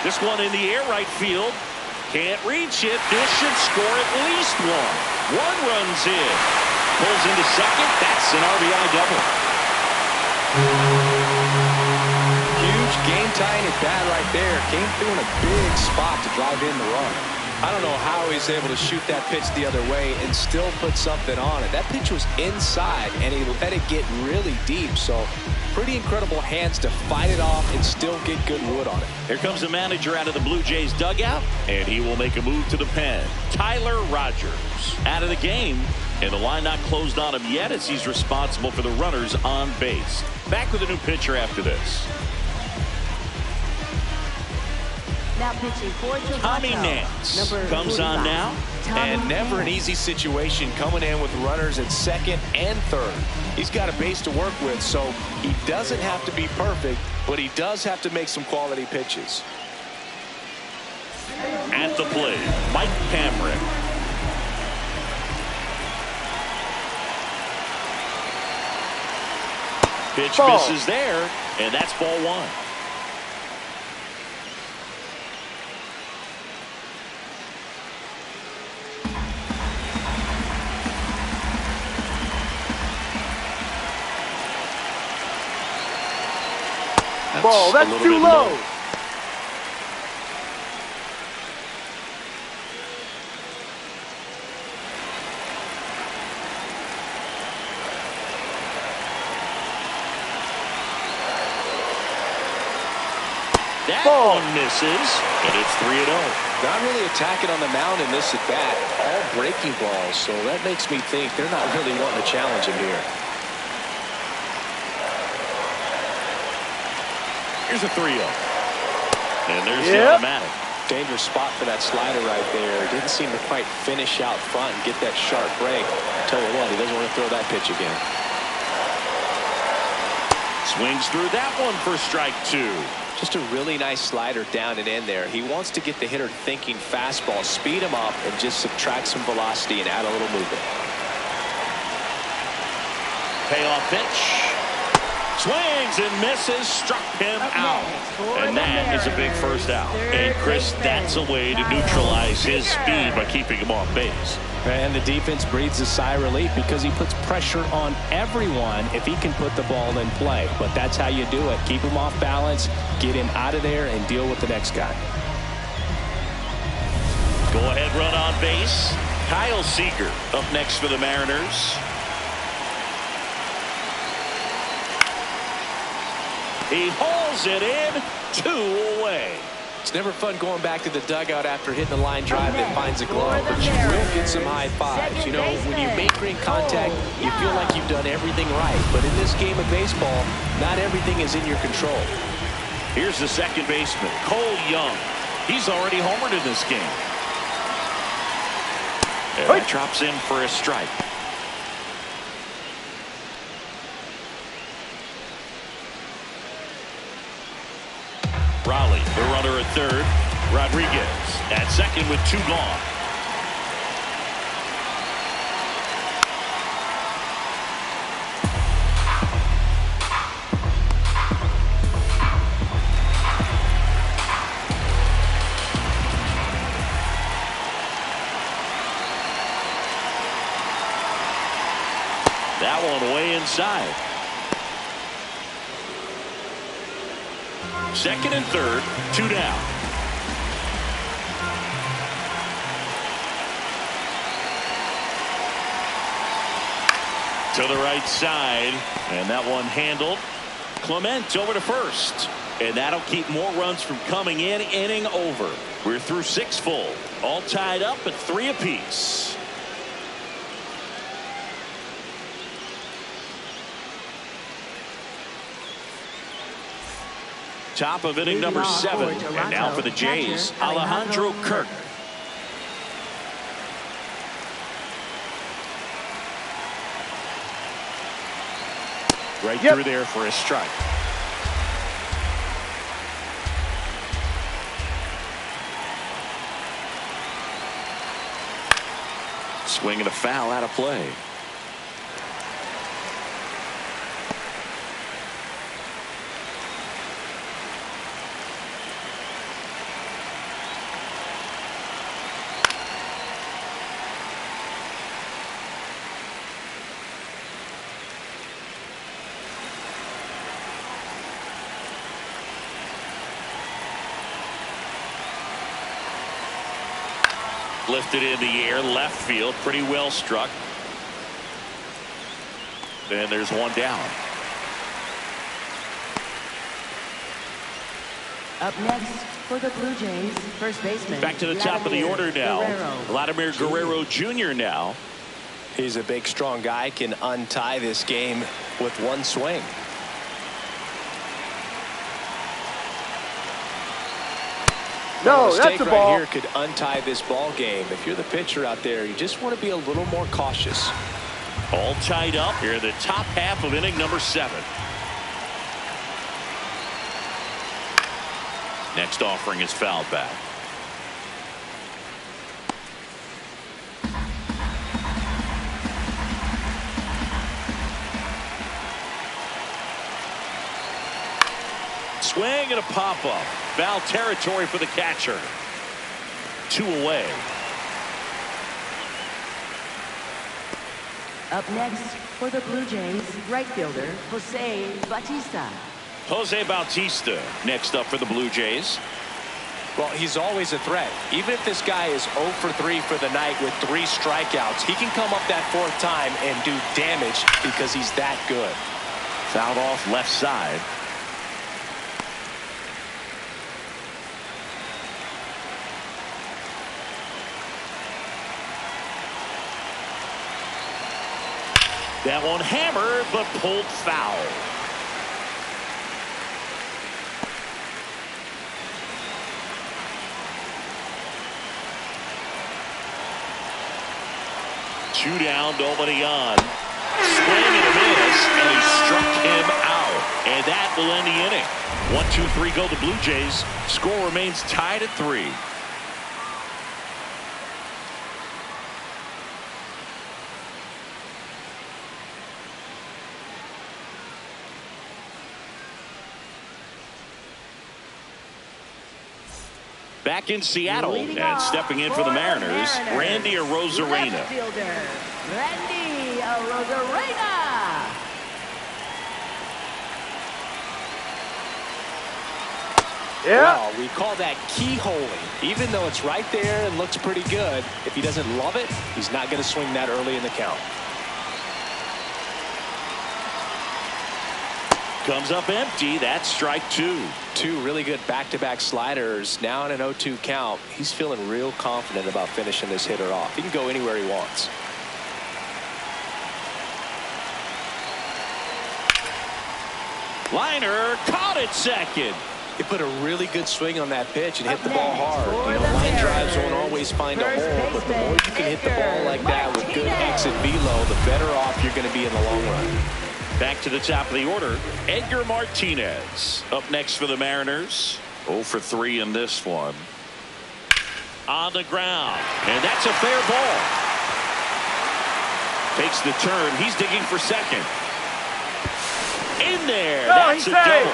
[SPEAKER 1] This one in the air, right field. Can't reach it. This should score at least one. One run's in. Pulls into second. That's an RBI double.
[SPEAKER 2] Huge game-tying at bat right there. Came through in a big spot to drive in the run. I don't know how he's able to shoot that pitch the other way and still put something on it. That pitch was inside, and he let it get really deep. So pretty incredible hands to fight it off and still get good wood on it.
[SPEAKER 1] Here comes the manager out of the Blue Jays dugout, and he will make a move to the pen. Tyler Rogers out of the game, and the line not closed on him yet as he's responsible for the runners on base. Back with a new pitcher after this.
[SPEAKER 4] Now pitching for Toronto,
[SPEAKER 1] Tommy Nance comes
[SPEAKER 4] 45.
[SPEAKER 1] on now.
[SPEAKER 2] And never an easy situation coming in with runners at second and third. He's got a base to work with, so he doesn't have to be perfect, but he does have to make some quality pitches.
[SPEAKER 1] At the plate, Mike Cameron. Pitch misses there, and that's ball one.
[SPEAKER 3] Ball, that's too low.
[SPEAKER 1] That one misses, and it's 3-0.
[SPEAKER 2] Not really attacking on the mound in this at bat. All breaking balls, so that makes me think they're not really wanting to challenge him here.
[SPEAKER 1] Here's a 3-0. And there's the automatic.
[SPEAKER 2] Dangerous spot for that slider right there. Didn't seem to quite finish out front and get that sharp break. Tell you what, he doesn't want to throw that pitch again.
[SPEAKER 1] Swings through that one for strike two.
[SPEAKER 2] Just a really nice slider down and in there. He wants to get the hitter thinking fastball, speed him up, and just subtract some velocity and add a little movement.
[SPEAKER 1] Payoff pitch. Swings and misses, struck him out. And that is a big first out. And Chris, that's a way to neutralize his speed by keeping him off base.
[SPEAKER 5] And the defense breathes a sigh of relief because he puts pressure on everyone if he can put the ball in play. But that's how you do it. Keep him off balance, get him out of there, and deal with the next guy.
[SPEAKER 1] Go ahead run on base. Kyle Seager up next for the Mariners. He hauls it in, 2 away.
[SPEAKER 2] It's never fun going back to the dugout after hitting a line drive that finds a glove, but you will get some high fives. You know, when you make great contact, you feel like you've done everything right. But in this game of baseball, not everything is in your control.
[SPEAKER 1] Here's the second baseman, Cole Young. He's already homered in this game. And that drops in for a strike. Raleigh, the runner at third. Rodriguez at second with 2 gone. That one way inside. Second and third, 2 down. To the right side, and that one handled. Clement over to first, and that'll keep more runs from coming in. Inning over. We're through 6 full, all tied up at 3 apiece. Top of inning number 7, and now for the Jays, Alejandro Kirk. Right through there for a strike. Swing and a foul out of play. Lifted in the air, left field, pretty well struck. And there's one down.
[SPEAKER 4] Up next for the Blue Jays, first baseman.
[SPEAKER 1] Back to the top of the order now. Vladimir Guerrero Jr. now.
[SPEAKER 2] He's a big, strong guy, can untie this game with one swing.
[SPEAKER 3] No, that's a ball.
[SPEAKER 2] Right here could untie this ball game. If you're the pitcher out there, you just want to be a little more cautious.
[SPEAKER 1] All tied up here in the top half of inning number 7. Next offering is fouled back. Swing and a pop-up. Foul territory for the catcher. 2 away.
[SPEAKER 4] Up next for the Blue Jays, right fielder Jose Bautista.
[SPEAKER 1] Jose Bautista next up for the Blue Jays.
[SPEAKER 2] Well, he's always a threat. Even if this guy is 0 for 3 for the night with 3 strikeouts, he can come up that 4th time and do damage because he's that good.
[SPEAKER 1] Fouled off left side. That one hammered, but pulled foul. Two down, nobody on. Swing and a miss, and he struck him out. And that will end the inning. 1-2-3 go the Blue Jays. Score remains tied at 3. Back in Seattle and stepping in for the Mariners, Randy Arozarena.
[SPEAKER 4] Left fielder, Randy Arozarena.
[SPEAKER 3] Yeah.
[SPEAKER 2] Wow, we call that keyholing. Even though it's right there and looks pretty good, if he doesn't love it, he's not going to swing that early in the count.
[SPEAKER 1] Comes up empty. That's strike 2.
[SPEAKER 2] 2 really good back-to-back sliders. Now in an 0-2 count, he's feeling real confident about finishing this hitter off. He can go anywhere he wants.
[SPEAKER 1] Liner caught it second.
[SPEAKER 2] He put a really good swing on that pitch and hit the ball hard. You know, line drives won't always find a hole, but the more you can hit the ball like that with good exit velo, the better off you're going to be in the long run.
[SPEAKER 1] Back to the top of the order, Edgar Martinez up next for the Mariners. 0 for 3 in this one. On the ground, and that's a fair ball. Takes the turn. He's digging for second. In there. That's a double.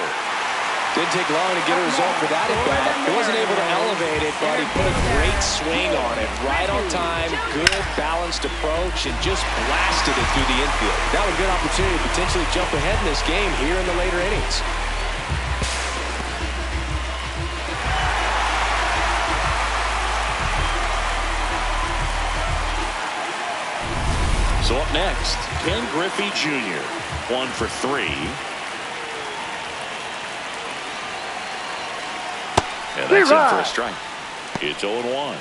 [SPEAKER 2] Didn't take long to get a result for that at bat. He wasn't able to elevate it, but he put a great swing on it. Right on time, good balanced approach, and just blasted it through the infield. That was a good opportunity to potentially jump ahead in this game here in the later innings.
[SPEAKER 1] So up next, Ken Griffey Jr. 1 for 3. And that's in for a strike. It's 0-1.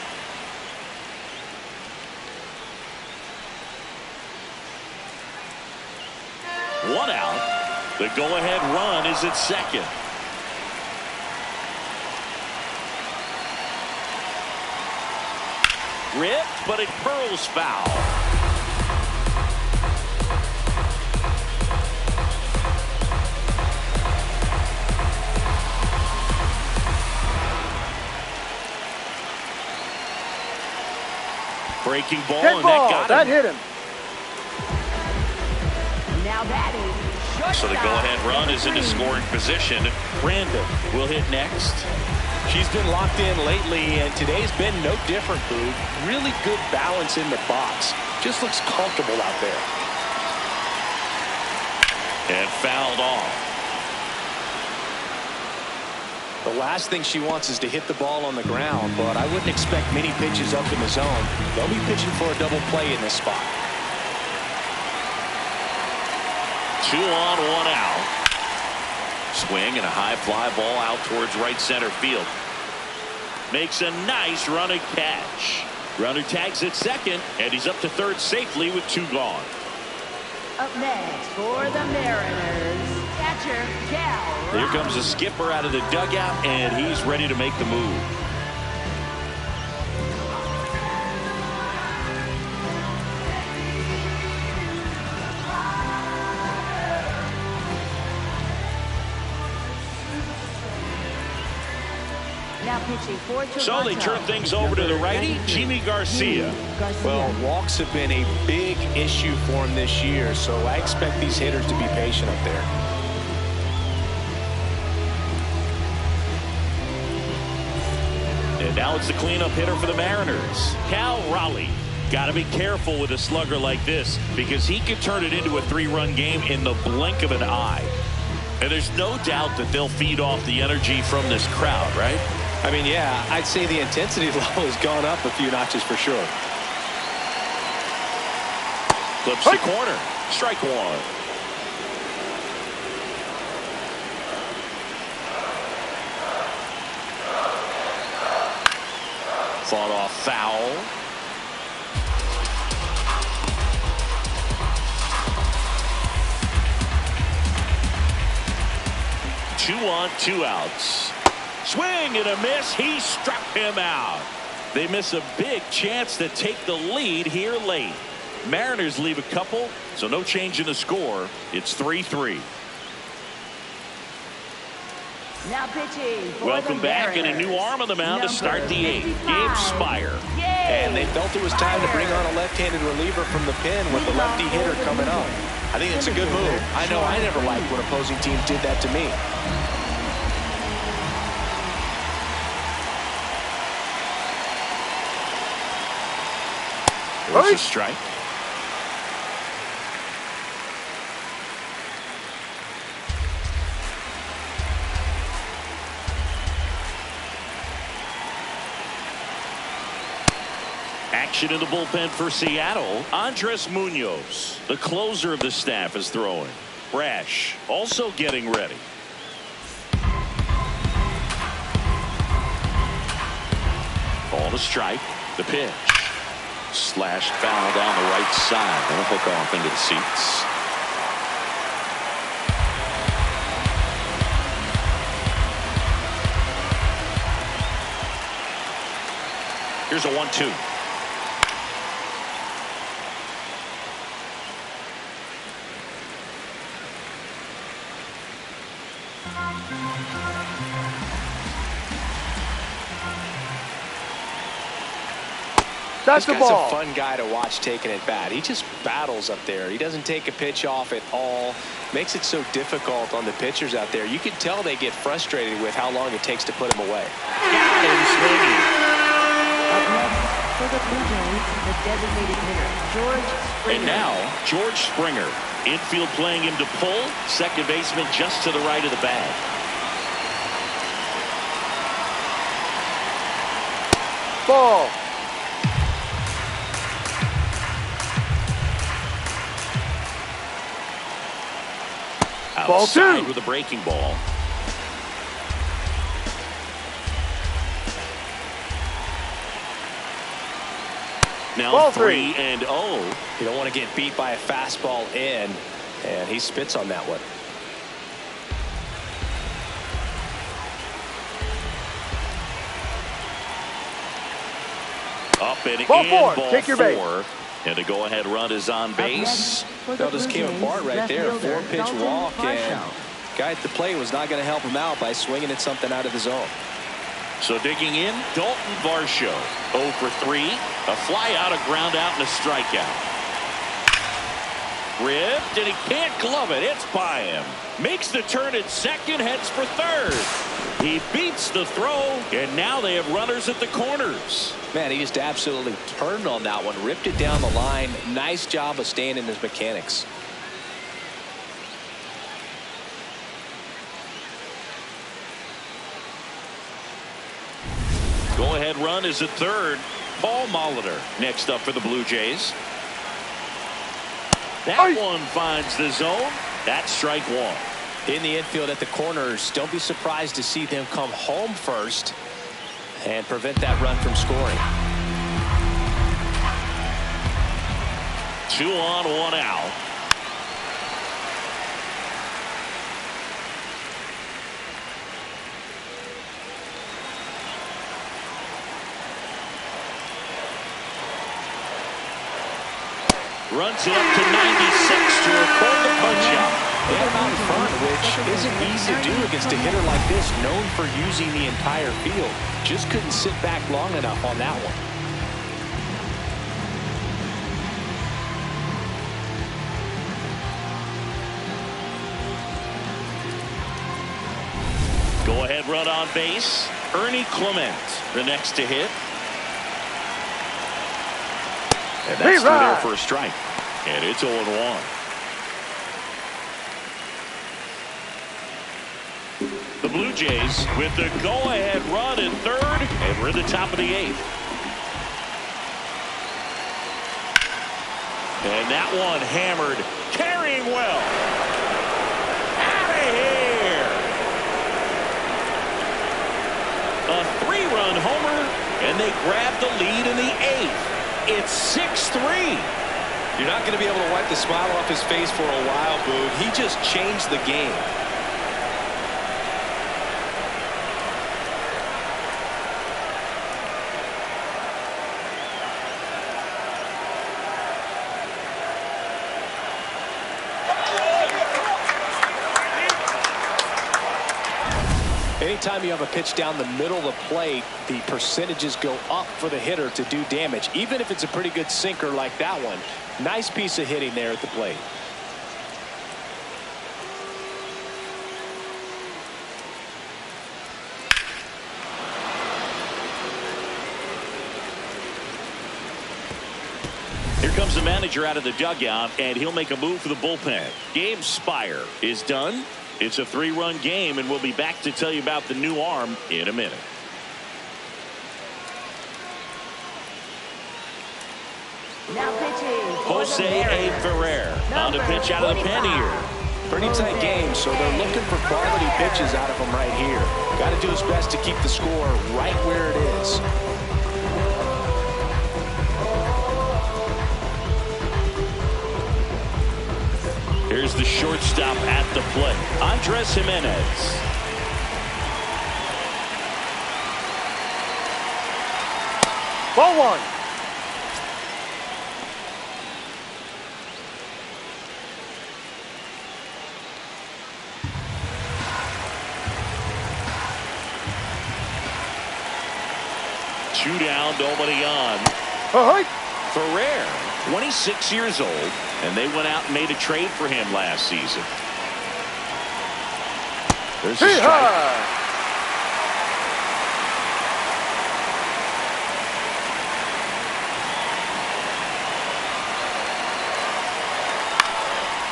[SPEAKER 1] One out. The go-ahead run is at second. Ripped, but it curls foul. Breaking ball,
[SPEAKER 3] Hit
[SPEAKER 1] and
[SPEAKER 3] ball.
[SPEAKER 1] that got
[SPEAKER 3] That
[SPEAKER 1] him.
[SPEAKER 3] hit him.
[SPEAKER 4] Now batting.
[SPEAKER 1] So the go-ahead run is into scoring position. Random will hit next.
[SPEAKER 5] She's been locked in lately, and today's been no different, Boog. Really good balance in the box. Just looks comfortable out there.
[SPEAKER 1] And fouled off.
[SPEAKER 5] The last thing she wants is to hit the ball on the ground, but I wouldn't expect many pitches up in the zone. They'll be pitching for a double play in this spot.
[SPEAKER 1] 2 on, 1 out. Swing and a high fly ball out towards right center field. Makes a nice running catch. Runner tags at second, and he's up to third safely with 2 gone.
[SPEAKER 4] Up next for the Mariners, catcher Cal.
[SPEAKER 1] Here comes the skipper out of the dugout, and he's ready to make the move.
[SPEAKER 4] Now pitching for Toronto.
[SPEAKER 1] So they turn things over to the righty, Jimmy Garcia.
[SPEAKER 5] Well, walks have been a big issue for him this year, so I expect these hitters to be patient up there.
[SPEAKER 1] And now it's the cleanup hitter for the Mariners, Cal Raleigh. Got to be careful with a slugger like this because he could turn it into a 3-run game in the blink of an eye. And there's no doubt that they'll feed off the energy from this crowd, right?
[SPEAKER 5] I mean, yeah, I'd say the intensity level has gone up a few notches for sure.
[SPEAKER 1] Flips the corner. Strike 1. Fought off foul. Two on, 2 outs. Swing and a miss. He struck him out. They miss a big chance to take the lead here late. Mariners leave a couple, so no change in the score. It's 3-3.
[SPEAKER 4] Now pitching for
[SPEAKER 1] Welcome
[SPEAKER 4] the
[SPEAKER 1] back,
[SPEAKER 4] Mariners.
[SPEAKER 1] and a new arm on the mound to start the 8th.
[SPEAKER 4] 55.
[SPEAKER 1] Gabe Spire.
[SPEAKER 5] And they felt it was time to bring on a left-handed reliever from the pen with the lefty hitter coming up. I think it's a good move. I know I never liked when opposing teams did that to me.
[SPEAKER 1] There's a strike. Action in the bullpen for Seattle. Andres Munoz, the closer of the staff, is throwing. Brash also getting ready. Ball to strike. The pitch. Slashed foul down the right side. They'll hook off into the seats. Here's a 1-2.
[SPEAKER 3] That's the
[SPEAKER 5] This guy's
[SPEAKER 3] ball.
[SPEAKER 5] a fun guy to watch taking at bat. He just battles up there. He doesn't take a pitch off at all. Makes it so difficult on the pitchers out there. You can tell they get frustrated with how long it takes to put him away.
[SPEAKER 1] Got him swinging.
[SPEAKER 4] Up next for the Blue Jays, the designated hitter, George Springer.
[SPEAKER 1] And now, George Springer. Infield playing him to pull. Second baseman just to the right of the bag.
[SPEAKER 3] Ball. Ball 2.
[SPEAKER 1] Outside with a breaking ball. Now
[SPEAKER 3] Ball
[SPEAKER 1] 3-0.
[SPEAKER 5] You don't want to get beat by a fastball in, and he spits on that one.
[SPEAKER 1] Up and
[SPEAKER 3] Ball
[SPEAKER 1] in.
[SPEAKER 3] 4.
[SPEAKER 1] Ball
[SPEAKER 3] Take your
[SPEAKER 1] 4.
[SPEAKER 3] base.
[SPEAKER 1] And the go-ahead run is on base.
[SPEAKER 5] That just came apart right there. 4-pitch walk, and guy at the plate was not going to help him out by swinging at something out of the zone.
[SPEAKER 1] So digging in, Dalton Varsho. 0 for 3. A fly out, a ground out, and a strikeout. Ripped, and he can't glove it. It's by him. Makes the turn at second, heads for third. He beats the throw, and now they have runners at the corners.
[SPEAKER 2] Man, he just absolutely turned on that one. Ripped it down the line. Nice job of staying in his mechanics.
[SPEAKER 1] Go-ahead run is at third. Paul Molitor next up for the Blue Jays. That one finds the zone. That's strike one.
[SPEAKER 2] In the infield at the corners, don't be surprised to see them come home first and prevent that run from scoring.
[SPEAKER 1] 2 on, 1 out. Runs it up to 96 to record the punch out.
[SPEAKER 2] They had him out in front, which isn't easy to do against a hitter like this, known for using the entire field. Just couldn't sit back long enough on that one.
[SPEAKER 1] Go-ahead run on base. Ernie Clement, the next to hit. And that's through there for a strike. And it's 0-1. The Blue Jays with the go-ahead run at third, and we're at the top of the 8th. And that one hammered, carrying well. Out of here. A 3-run homer, and they grab the lead in the 8th. It's 6-3.
[SPEAKER 2] You're not going to be able to wipe the smile off his face for a while, Boog. He just changed the game. Anytime you have a pitch down the middle of the plate, the percentages go up for the hitter to do damage, even if it's a pretty good sinker like that one. Nice piece of hitting there at the plate.
[SPEAKER 1] Here comes the manager out of the dugout, and he'll make a move for the bullpen. Gabe Spire is done. It's a 3-run game, and we'll be back to tell you about the new arm in a minute.
[SPEAKER 4] Now pitching.
[SPEAKER 1] Jose A. Ferrer on the pitch out of the pen here.
[SPEAKER 2] Pretty tight game, so they're looking for quality pitches out of him right here. Got to do his best to keep the score right where it is.
[SPEAKER 1] Here's the shortstop at the plate, Andres Jimenez.
[SPEAKER 3] Ball 1.
[SPEAKER 1] Two down, nobody on. Ferrer, 26 years old, and they went out and made a trade for him last season. There's a strike.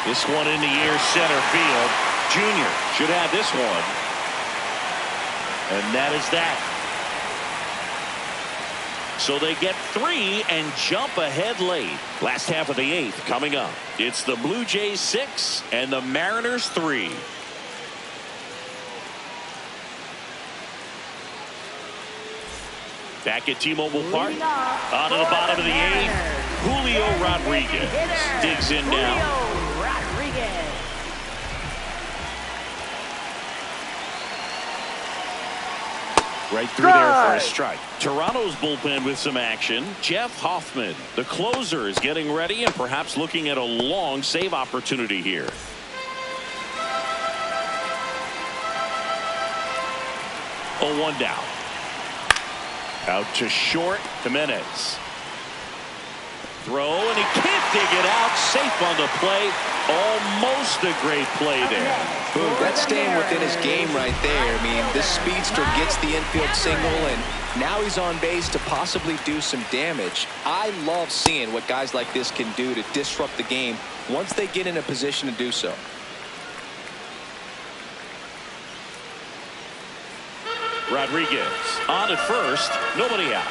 [SPEAKER 1] This one in the air, center field. Junior should have this one. And that is that. So they get 3 and jump ahead late. Last half of the 8th coming up. It's the Blue Jays 6 and the Mariners 3. Back at T-Mobile Park. On to the bottom of the 8th. Julio Rodriguez digs in now. Right through there for a strike. Toronto's bullpen with some action. Jeff Hoffman, the closer, is getting ready and perhaps looking at a long save opportunity here. Oh, 1 down. Out to short, Jimenez. Throw, and he can't dig it out. Safe on the play. Almost a great play there.
[SPEAKER 2] Boom, that's staying within his game right there. I mean, this speedster gets the infield single, and now he's on base to possibly do some damage. I love seeing what guys like this can do to disrupt the game once they get in a position to do so.
[SPEAKER 1] Rodriguez on at first, nobody out.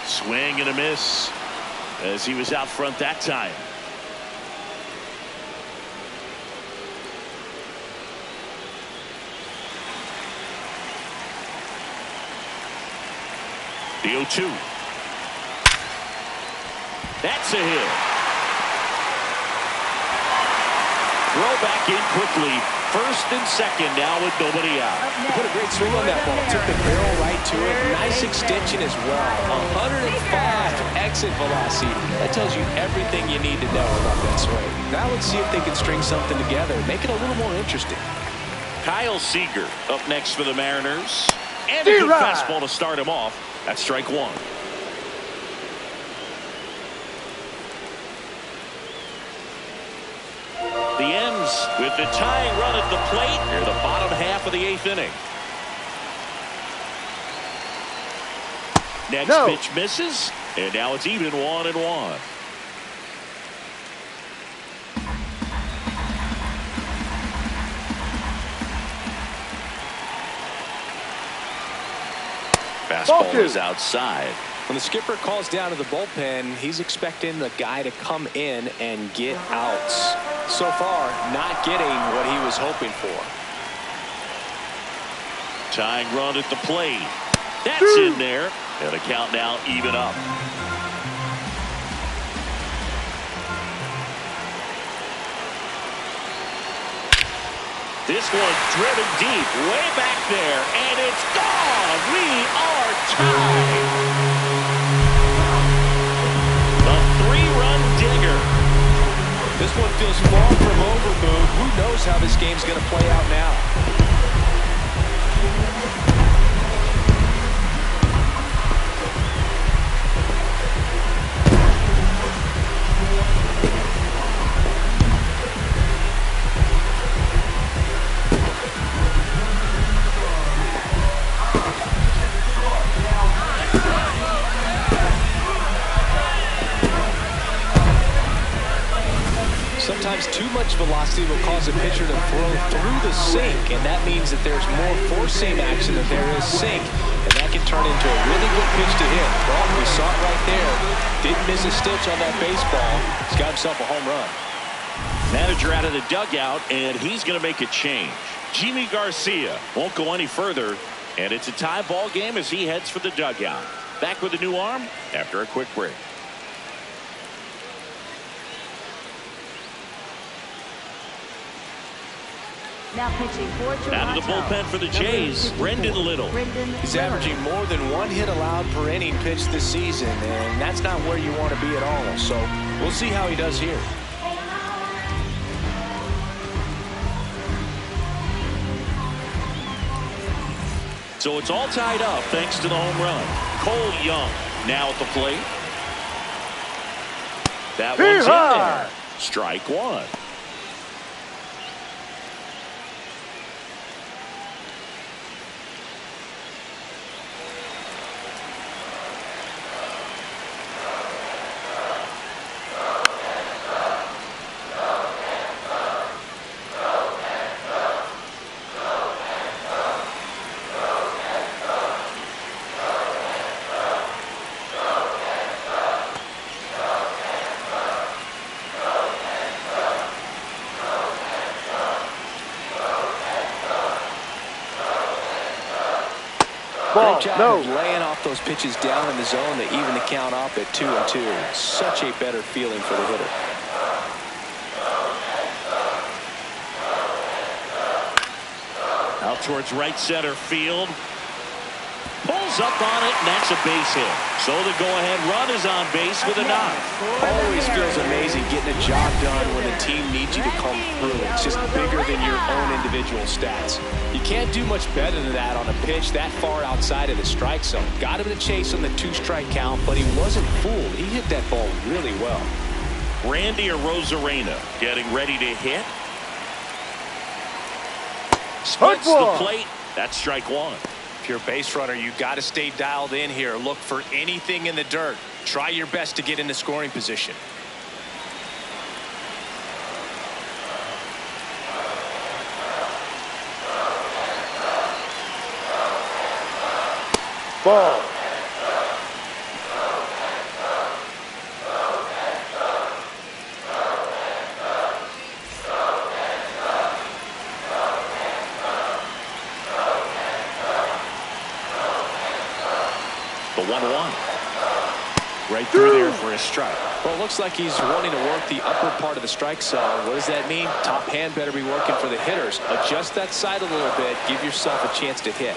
[SPEAKER 1] Swing and a miss as he was out front that time. The 0-2. That's a hit. Throw back in quickly. First and second now with nobody out.
[SPEAKER 2] He put a great swing on that ball. Took the barrel right to it. Nice extension as well. 105 exit velocity. That tells you everything you need to know about that swing. Now let's see if they can string something together. Make it a little more interesting.
[SPEAKER 1] Kyle Seager up next for the Mariners. And a good fastball to start him off. That's strike one. The M's with the tying run at the plate near the bottom half of the 8th inning. Next pitch misses, and now it's even 1-1. Fastball is outside.
[SPEAKER 2] When the skipper calls down to the bullpen, he's expecting the guy to come in and get outs. So far, not getting what he was hoping for.
[SPEAKER 1] Tying run at the plate. That's in there. And the count now even up. This one driven deep, way back there, and it's gone. We are tied. A 3-run dinger.
[SPEAKER 2] This one feels far from over, Boone. Who knows how this game's going to play out now? Sometimes too much velocity will cause a pitcher to throw through the sink, and that means that there's more four-seam action than there is sink, and that can turn into a really good pitch to hit. Well, we saw it right there. Didn't miss a stitch on that baseball. He's got himself a home run.
[SPEAKER 1] Manager out of the dugout, and he's going to make a change. Jimmy Garcia won't go any further, and it's a tie ball game as he heads for the dugout. Back with a new arm after a quick break.
[SPEAKER 4] Now pitching for Toronto.
[SPEAKER 1] Out of the bullpen for the Jays, Brendan Little.
[SPEAKER 2] He's averaging more than 1 hit allowed per inning pitched this season, and that's not where you want to be at all. So we'll see how he does here.
[SPEAKER 1] So it's all tied up thanks to the home run. Cole Young now at the plate. That one's in there. Strike one.
[SPEAKER 2] Great job of laying off those pitches down in the zone to even the count up at 2-2. Such a better feeling for the hitter.
[SPEAKER 1] Out towards right center field. Pulls up on it, and that's a base hit. So the go-ahead run is on base with a knock.
[SPEAKER 2] Always feels amazing getting a job done when the team needs you to come through. It's just bigger than your own individual. individual stats. You can't do much better than that on a pitch that far outside of the strike zone. Got him to chase on the 2-strike count, but he wasn't fooled. He hit that ball really well.
[SPEAKER 1] Randy Arozarena getting ready to hit. Splits the plate. That's strike one.
[SPEAKER 2] If you're a base runner, you got to stay dialed in here. Look for anything in the dirt. Try your best to get into scoring position.
[SPEAKER 3] Ball.
[SPEAKER 1] The 1-1. Right through there for a strike.
[SPEAKER 2] Well, it looks like he's wanting to work the upper part of the strike zone. What does that mean? Top hand better be working for the hitters. Adjust that side a little bit. Give yourself a chance to hit.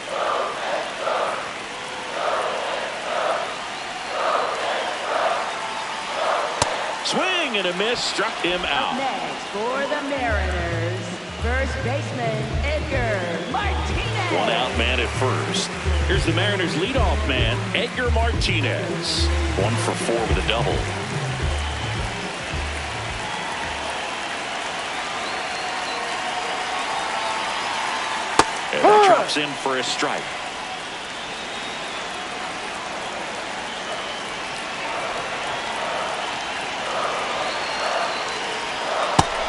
[SPEAKER 1] Swing and a miss, struck him out.
[SPEAKER 4] Up next for the Mariners, first baseman Edgar Martinez.
[SPEAKER 1] One out man at first. Here's the Mariners leadoff man, Edgar Martinez. 1 for 4 with a double. And that drops in for a strike.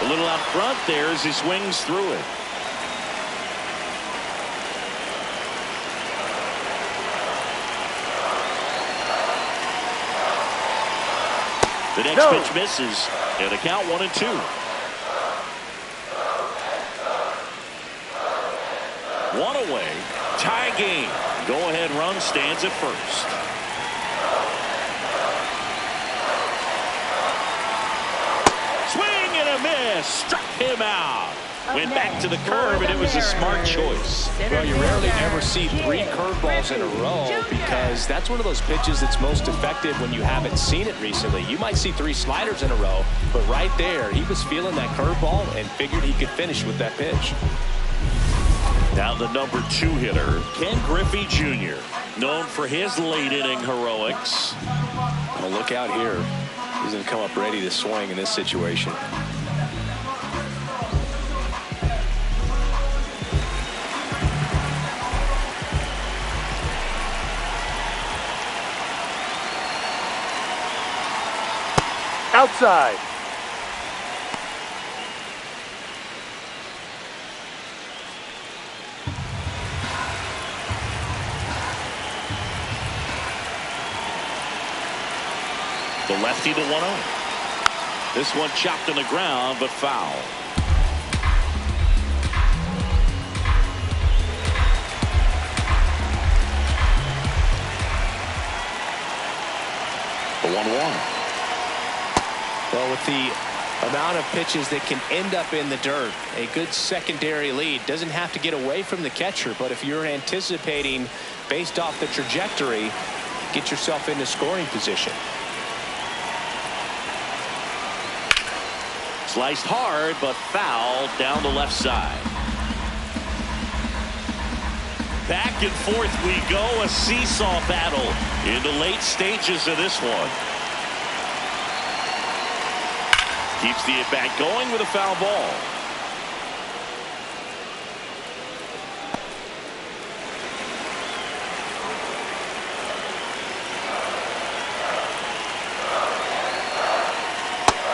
[SPEAKER 1] A little out front there as he swings through it. The next pitch misses, and a count 1-2. One away, tie game. Go-ahead run stands at first. Swing and a miss, struck him out. Went back to the curve, and it was a smart choice.
[SPEAKER 2] Well, you rarely ever see 3 curveballs in a row because that's one of those pitches that's most effective when you haven't seen it recently. You might see 3 sliders in a row, but right there, he was feeling that curveball and figured he could finish with that pitch.
[SPEAKER 1] Now the number 2 hitter, Ken Griffey Jr., known for his late-inning heroics.
[SPEAKER 2] Well, look out here. He's going to come up ready to swing in this situation.
[SPEAKER 3] Outside.
[SPEAKER 1] The lefty to 1-0. This one chopped on the ground, but foul. The 1-1.
[SPEAKER 2] Well, with the amount of pitches that can end up in the dirt, a good secondary lead doesn't have to get away from the catcher, but if you're anticipating based off the trajectory, get yourself into scoring position.
[SPEAKER 1] Sliced hard, but foul down the left side. Back and forth we go, a seesaw battle in the late stages of this one. Keeps the at-bat going with a foul ball.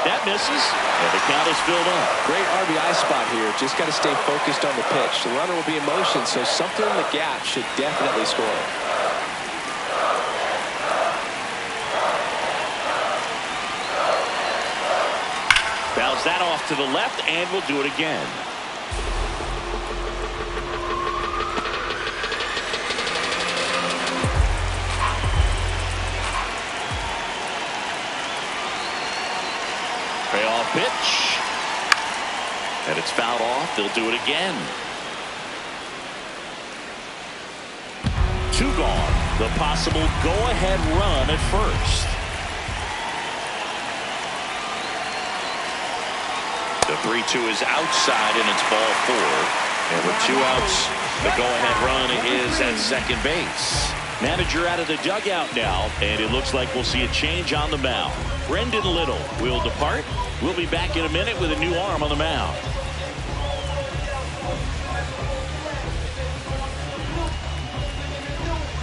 [SPEAKER 1] That misses, and the count is filled up.
[SPEAKER 2] Great RBI spot here. Just got to stay focused on the pitch. The runner will be in motion, so something in the gap should definitely score.
[SPEAKER 1] Fouls that off to the left, and we'll do it again. Payoff pitch. And it's fouled off. They'll do it again. 2 gone. The possible go-ahead run at first. The 3-2 is outside, and it's ball 4. And with 2 outs, the go-ahead run is at second base. Manager out of the dugout now, and it looks like we'll see a change on the mound. Brendan Little will depart. We'll be back in a minute with a new arm on the mound.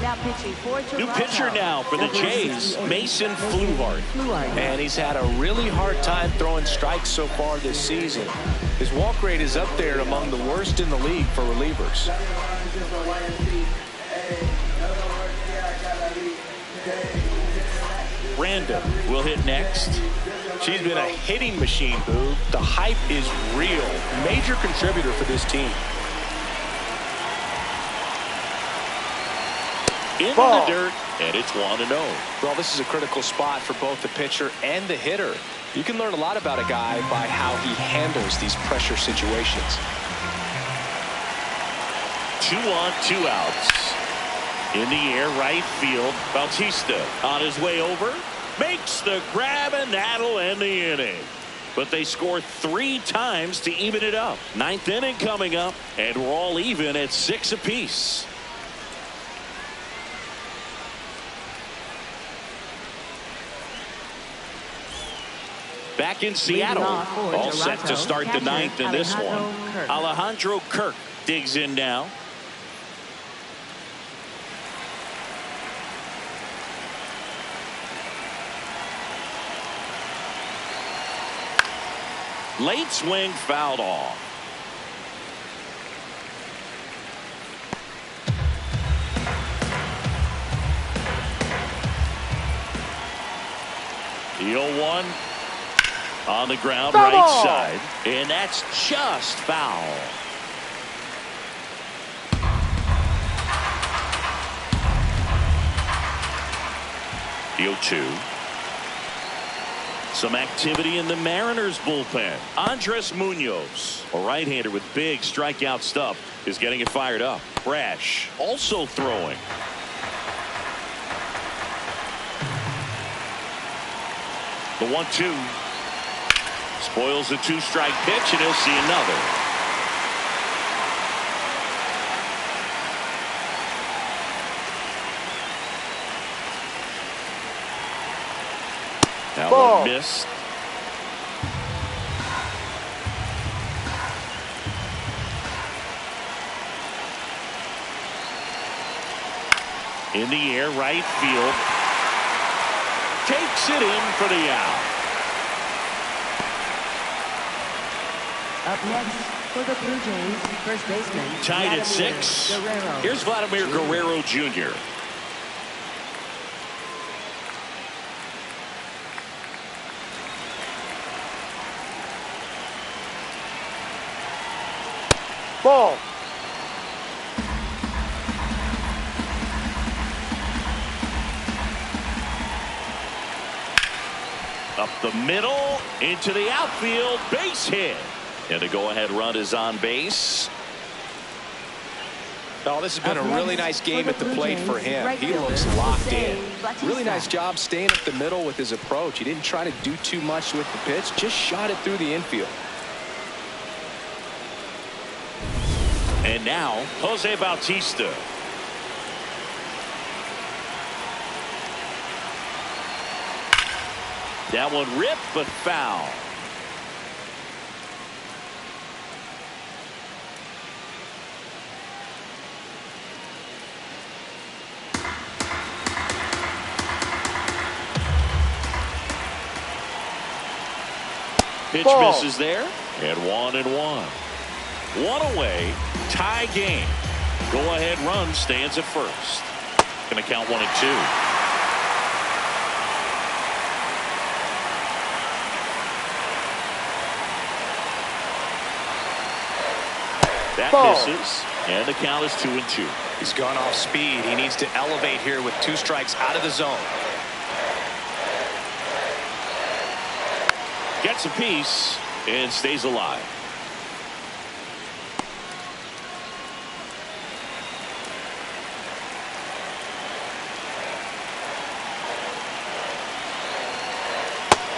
[SPEAKER 4] Now pitching for Toronto.
[SPEAKER 1] New pitcher now for the Jays, Mason Fluhart.
[SPEAKER 5] And he's had a really hard time throwing strikes so far this season. His walk rate is up there among the worst in the league for relievers.
[SPEAKER 1] Random will hit next.
[SPEAKER 5] She's been a hitting machine, Boo. The hype is real. Major contributor for this team.
[SPEAKER 1] In the dirt, and it's 1-0.
[SPEAKER 5] Well, this is a critical spot for both the pitcher and the hitter. You can learn a lot about a guy by how he handles these pressure situations.
[SPEAKER 1] 2 on, 2 outs. In the air, right field. Bautista on his way over. Makes the grab, and that'll end the inning. But they score 3 times to even it up. 9th inning coming up, and we're all even at 6 apiece. Back in Seattle, all set to start the 9th in this one. Alejandro Kirk digs in now. Late swing fouled off. The 0-1 on the ground, right side, and that's just foul. The 0-2. Some activity in the Mariners bullpen. Andres Munoz, a right-hander with big strikeout stuff, is getting it fired up. Brash also throwing. The 1-2 spoils the 2-strike pitch, and he'll see another. That one missed. In the air, right field. Takes it in for the out.
[SPEAKER 4] Up next for the Blue Jays, first baseman.
[SPEAKER 1] Tied at 6.
[SPEAKER 4] Guerrero.
[SPEAKER 1] Here's Vladimir Guerrero Jr.
[SPEAKER 3] Ball.
[SPEAKER 1] Up the middle, into the outfield, base hit. And the go-ahead run is on base.
[SPEAKER 5] Oh, this has been a really nice game at the plate for him. He looks locked in. Really nice job staying up the middle with his approach. He didn't try to do too much with the pitch, just shot it through the infield.
[SPEAKER 1] And now, Jose Bautista. That one ripped, but foul. Pitch misses there, and 1-1. 1 away, tie game. Go-ahead run stands at first. Going to count 1-2. That misses, and the count is 2-2.
[SPEAKER 5] He's gone off speed. He needs to elevate here with 2 strikes out of the zone.
[SPEAKER 1] Gets a piece and stays alive.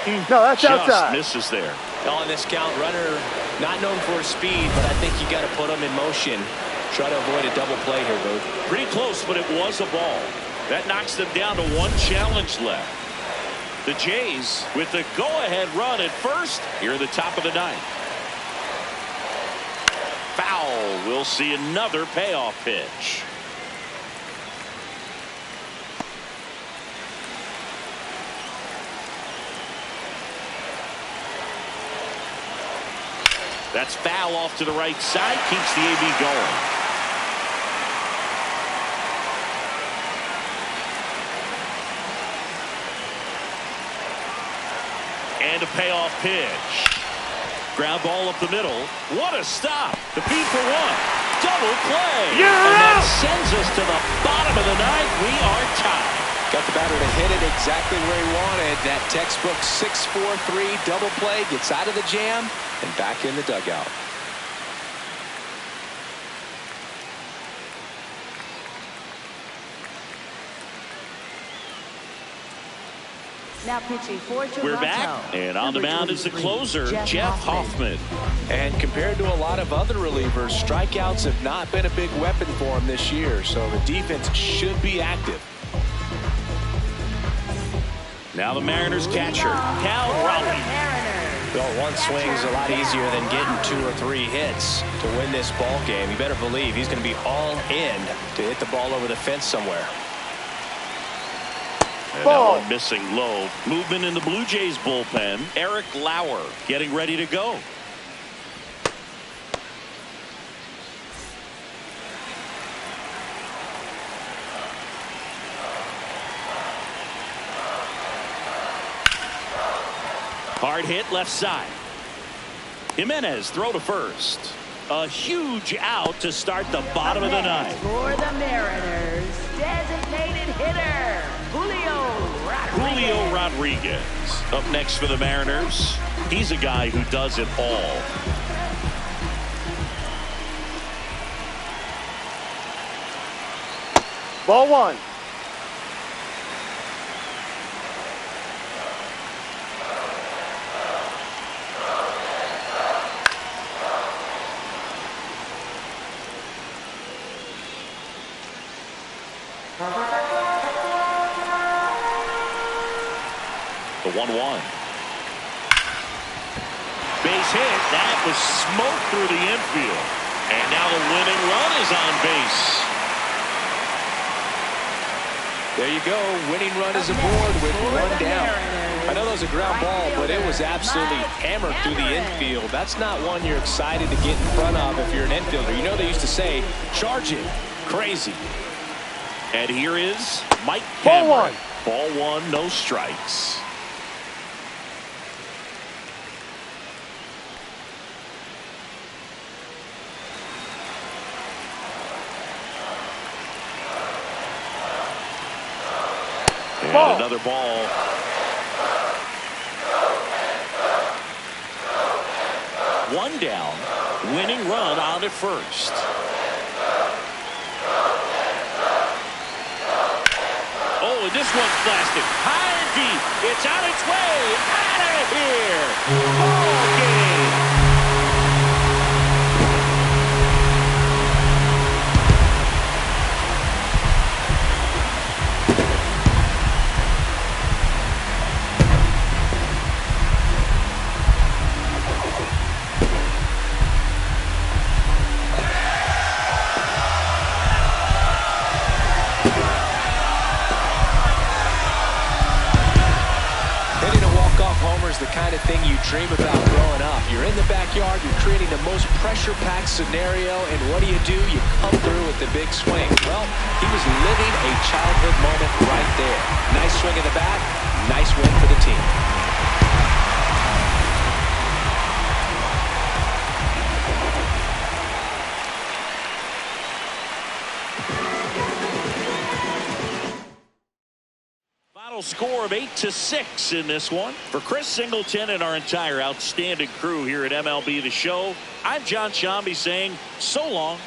[SPEAKER 3] No, that's
[SPEAKER 1] Just
[SPEAKER 3] outside.
[SPEAKER 1] misses there.
[SPEAKER 5] On this count, runner
[SPEAKER 2] Not known for his speed, but I think you got to put him in motion. Try to avoid a double play here, Booth.
[SPEAKER 1] Pretty close, but it was a ball. That knocks them down to one challenge left. The Jays with the go-ahead run at first here at the top of the ninth. Foul. We'll see another payoff pitch. That's foul off to the right side. Keeps the AB going. And a payoff pitch. Ground ball up the middle. What a stop. The feed for one. Double play. And that sends us to the bottom of the ninth. We are tied.
[SPEAKER 2] Got the batter to hit it exactly where he wanted. That textbook 6-4-3 double play, gets out of the jam and back in the dugout.
[SPEAKER 4] Now pitching for Toronto.
[SPEAKER 1] We're back, and on the mound is the closer, Jeff Hoffman.
[SPEAKER 2] And compared to a lot of other relievers, strikeouts have not been a big weapon for him this year, so the defense should be active.
[SPEAKER 1] Now the Mariners catcher, Cal Raleigh.
[SPEAKER 2] Well, one swing's a lot easier than getting 2 or 3 hits to win this ball game. You better believe he's going to be all in to hit the ball over the fence somewhere.
[SPEAKER 1] And now one missing low. Movement in the Blue Jays bullpen. Eric Lauer getting ready to go. Hard hit left side. Jimenez throw to first. A huge out to start the bottom of the ninth.
[SPEAKER 4] For the Mariners, designated hitter,
[SPEAKER 1] Julio Rodriguez. Up next for the Mariners. He's a guy who does it all.
[SPEAKER 3] Ball one.
[SPEAKER 1] The 1-1. Base hit. That was smoke through the infield. And now the winning run is on base.
[SPEAKER 2] There you go. Winning run is aboard with one down. I know that was a ground ball, but it was absolutely hammered through the infield. That's not one you're excited to get in front of if you're an infielder. You know they used to say, charge it. Crazy.
[SPEAKER 1] And here is Mike
[SPEAKER 3] Ball
[SPEAKER 1] Cameron.
[SPEAKER 3] one.
[SPEAKER 1] Ball one, no strikes. And another ball. One down. Winning run on at first. Oh, and this one's blasted. High and deep. It's on its way. Out of here. Ball game.
[SPEAKER 2] The kind of thing you dream about growing up. You're in the backyard, you're creating the most pressure-packed scenario, and what do? You come through with the big swing. Well, he was living a childhood moment right there. Nice swing in the bat, nice win for the team.
[SPEAKER 1] Score of 8-6 in this one. For Chris Singleton and our entire outstanding crew here at MLB The Show, I'm John Shambi saying so long.